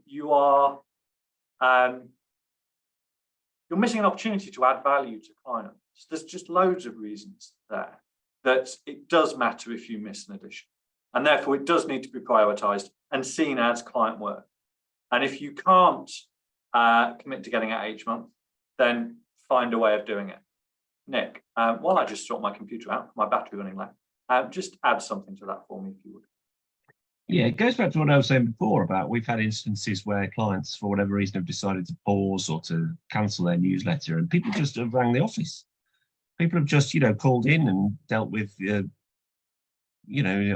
You're missing an opportunity to add value to clients. There's just loads of reasons there that it does matter if you miss an edition. And therefore, it does need to be prioritized and seen as client work. And if you can't commit to getting it each month, then find a way of doing it. Nick, while I just sort my computer out, my battery running low, just add something to that for me, if you would. Yeah, it goes back to what I was saying before about we've had instances where clients, for whatever reason, have decided to pause or to cancel their newsletter, and people just have rang the office. People have just, called in and dealt with,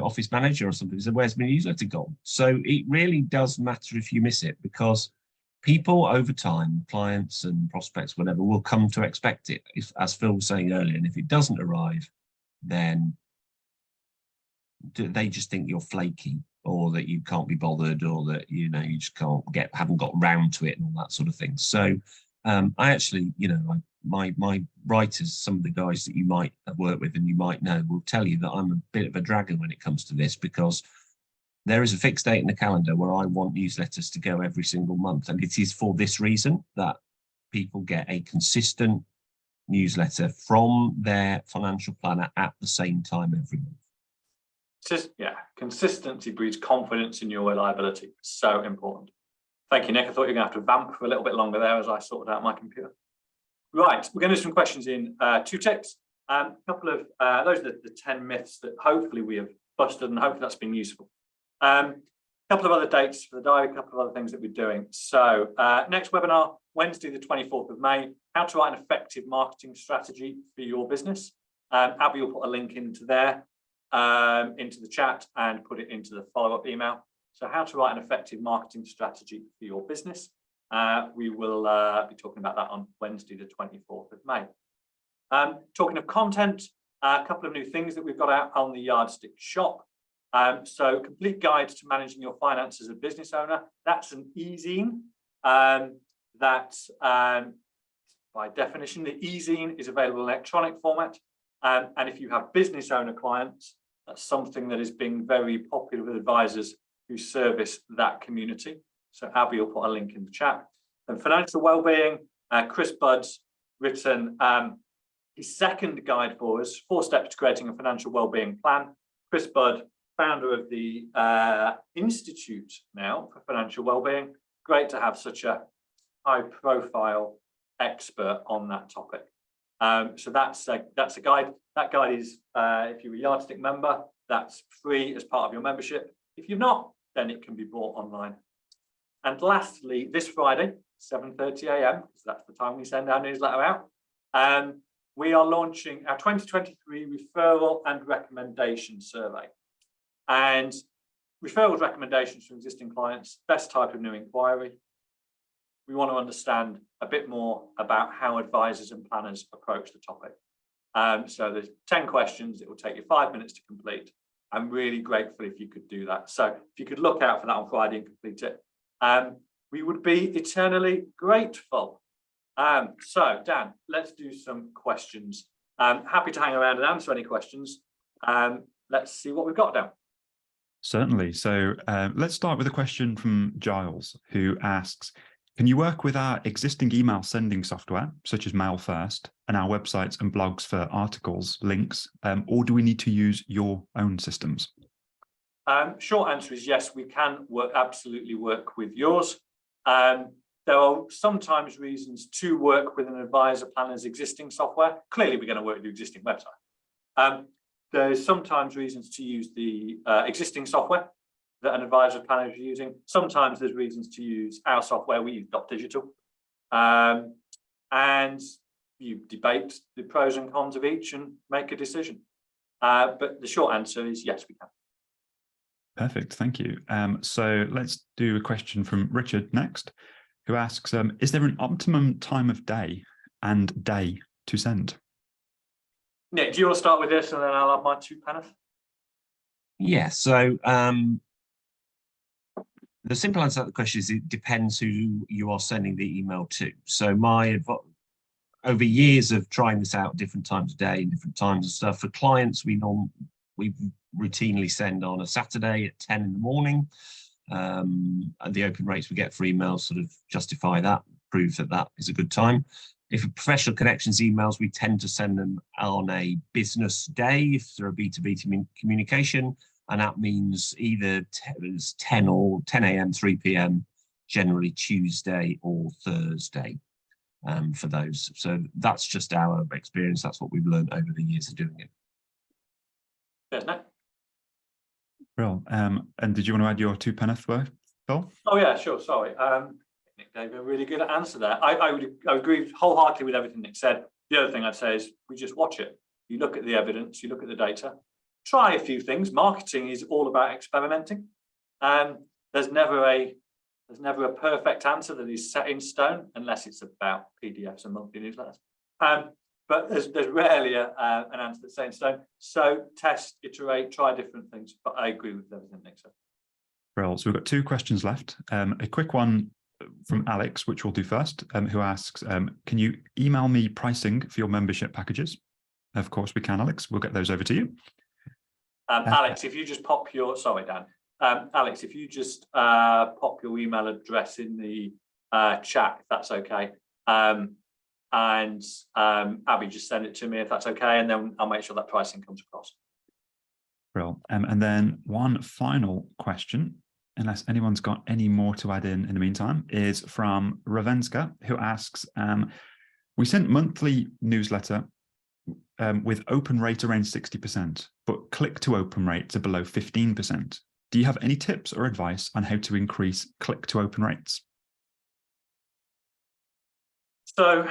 office manager or something. Said, "Where's my newsletter gone?" So it really does matter if you miss it, because people over time, clients and prospects, whatever, will come to expect it. If, as Phil was saying earlier, and if it doesn't arrive, then they just think you're flaky, or that you can't be bothered, or that you just haven't got round to it, and all that sort of thing. So I actually, my writers, some of the guys that you might have worked with and you might know, will tell you that I'm a bit of a dragon when it comes to this, because there is a fixed date in the calendar where I want newsletters to go every single month, and it is for this reason that people get a consistent newsletter from their financial planner at the same time every month. Consistency breeds confidence in your reliability. So important. Thank you, Nick. I thought you were going to have to vamp for a little bit longer there as I sorted out my computer. Right, we're going to do some questions in 2 ticks. A couple of those are the 10 myths that hopefully we have busted, and hopefully that's been useful. A couple of other dates for the diary, a couple of other things that we're doing. So next webinar, Wednesday, the 24th of May, how to write an effective marketing strategy for your business. Abby will put a link into there, into the chat, and put it into the follow-up email. So how to write an effective marketing strategy for your business. We will be talking about that on Wednesday, the 24th of May. Talking of content, a couple of new things that we've got out on the Yardstick shop. So complete guide to managing your finances as a business owner. That's an e-zine. That's by definition, the e-zine is available in electronic format. And if you have business owner clients, that's something that is being very popular with advisors who service that community. So Abby will put a link in the chat. And financial wellbeing, Chris Budd's written his second guide for us, 4 steps to creating a financial wellbeing plan. Chris Budd, founder of the Institute now for Financial Wellbeing. Great to have such a high-profile expert on that topic. So that's a guide. That guide is, if you're a Yardstick member, that's free as part of your membership. If you're not, then it can be bought online. And lastly, this Friday, 7:30 a.m., because that's the time we send our newsletter out, we are launching our 2023 referral and recommendation survey. And referrals, recommendations from existing clients, best type of new inquiry. we want to understand a bit more about how advisors and planners approach the topic. So there's 10 questions. It will take you 5 minutes to complete. I'm really grateful if you could do that. So if you could look out for that on Friday and complete it, we would be eternally grateful. So Dan, let's do some questions. Happy to hang around and answer any questions. Let's see what we've got down. Certainly. So let's start with a question from Giles, who asks, can you work with our existing email sending software, such as MailFirst, and our websites and blogs for articles, links, or do we need to use your own systems? Short answer is yes, we can absolutely work with yours. There are sometimes reasons to work with an advisor planner's existing software. Clearly, we're going to work with the existing website. There's sometimes reasons to use the existing software that an advisor planner is using. Sometimes there's reasons to use our software. We use .digital. And you debate the pros and cons of each and make a decision. But the short answer is yes, we can. Perfect, thank you. So let's do a question from Richard next, who asks, is there an optimum time of day and day to send? Nick, do you want to start with this and then I'll have my 2 pence? Yeah, so the simple answer to the question is it depends who you are sending the email to. So over years of trying this out different times of day and different times and stuff, for clients we routinely send on a Saturday at 10 in the morning. And the open rates we get for emails sort of justify that, prove that that is a good time. If a professional connections emails, we tend to send them on a business day if they're a B2B communication. And that means either 10 a.m., 3 p.m., generally Tuesday or Thursday for those. So that's just our experience. That's what we've learned over the years of doing it. Yes, Nick. Well, and did you want to add your 2 pence worth, Phil? Oh yeah, sure. Sorry. Nick gave a really good answer there. I would agree wholeheartedly with everything Nick said. The other thing I'd say is we just watch it. You look at the evidence, you look at the data, try a few things. Marketing is all about experimenting. There's never a perfect answer that is set in stone unless it's about PDFs and monthly newsletters. But there's rarely an answer that's set in stone. So test, iterate, try different things. But I agree with everything Nick said. Well, so we've got 2 questions left. A quick one from Alex, which we'll do first, who asks, can you email me pricing for your membership packages? Of course we can, Alex. We'll get those over to you. Alex, if you just pop your, sorry, Dan. Alex, if you just pop your email address in the chat, if that's okay. And Abby, just send it to me if that's okay, and then I'll make sure that pricing comes across. Well, and then one final question, unless anyone's got any more to add in the meantime, is from Ravenska, who asks, we sent monthly newsletter with open rate around 60%, but click to open rates are below 15%. Do you have any tips or advice on how to increase click to open rates? So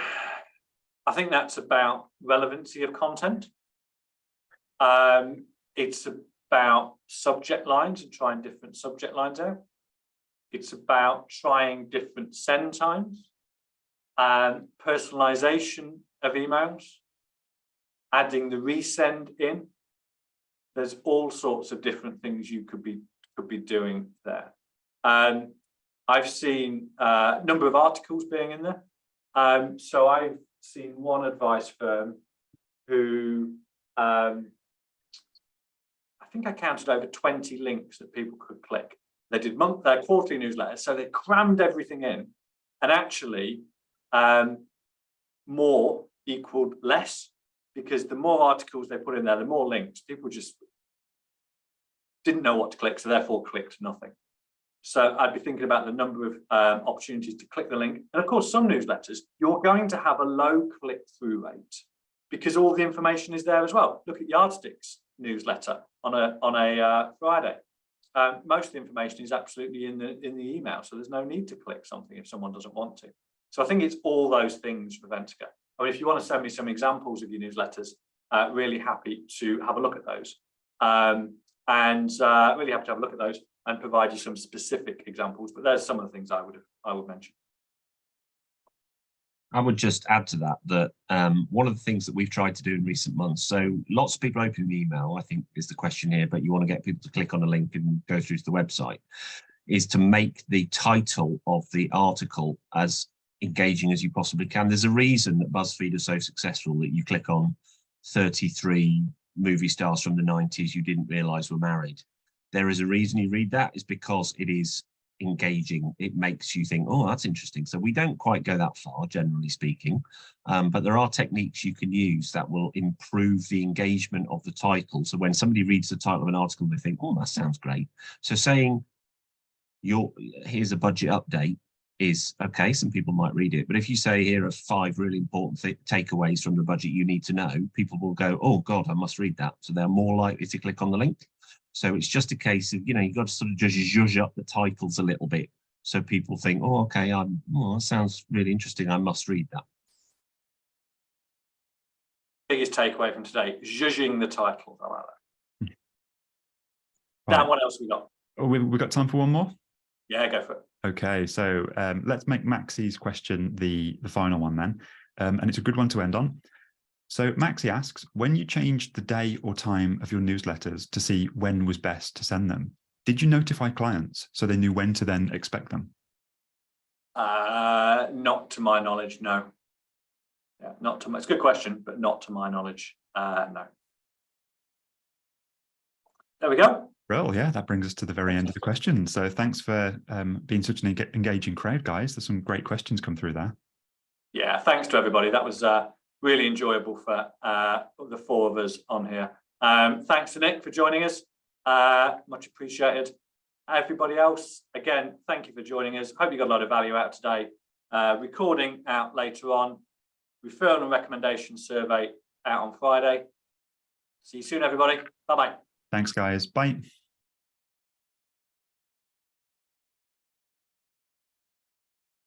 I think that's about relevancy of content. It's about subject lines and trying different subject lines out. It's about trying different send times and personalization of emails, adding the resend in. There's all sorts of different things you could be doing there. I've seen a number of articles being in there. So I've seen one advice firm who I think I counted over 20 links that people could click. They did their quarterly newsletters, so they crammed everything in, and actually more equaled less, because the more articles they put in there, the more links. People just didn't know what to click, so therefore clicked nothing. So I'd be thinking about the number of opportunities to click the link. And of course, some newsletters, you're going to have a low click-through rate because all the information is there as well. Look at Yardsticks newsletter on a Friday. Most of the information is absolutely in the email, so there's no need to click something if someone doesn't want to. So I think it's all those things, Ravenska. I mean, if you want to send me some examples of your newsletters, really happy to have a look at those. Really happy to have a look at those and provide you some specific examples. But there's some of the things I would mention. I would just add to that one of the things that we've tried to do in recent months, so lots of people open the email, I think is the question here, but you want to get people to click on a link and go through to the website, is to make the title of the article as engaging as you possibly can. There's a reason that BuzzFeed are so successful that you click on 33 movie stars from the 90s you didn't realize were married. There is a reason you read that, is because it is engaging. It makes you think, oh, that's interesting. So we don't quite go that far, generally speaking, but there are techniques you can use that will improve the engagement of the title. So when somebody reads the title of an article, they think, oh, that sounds great. So saying, here's a budget update is okay, some people might read it, but if you say here are 5 really important takeaways from the budget you need to know, people will go, oh god, I must read that. So they're more likely to click on the link. So it's just a case of, you've got to sort of just zhuzh up the titles a little bit so people think, oh, okay, that sounds really interesting, I must read that. Biggest takeaway from today, zhuzhing the titles. I like that. Right. Dan, what else we got? Oh, we've got time for one more? Yeah, go for it. Okay, so let's make Maxie's question the final one then, and it's a good one to end on. So Maxie asks, when you changed the day or time of your newsletters to see when was best to send them, did you notify clients so they knew when to then expect them? Not to my knowledge, no. Yeah, not to my, it's a good question, but not to my knowledge, no. There we go. Well, yeah, that brings us to the very end of the question. So thanks for being such an engaging crowd, guys. There's some great questions come through there. Yeah, thanks to everybody. That was really enjoyable for the 4 of us on here. Thanks to Nick for joining us. Much appreciated. Everybody else, again, thank you for joining us. Hope you got a lot of value out of today. Recording out later on. Referral and recommendation survey out on Friday. See you soon, everybody. Bye-bye. Thanks, guys. Bye.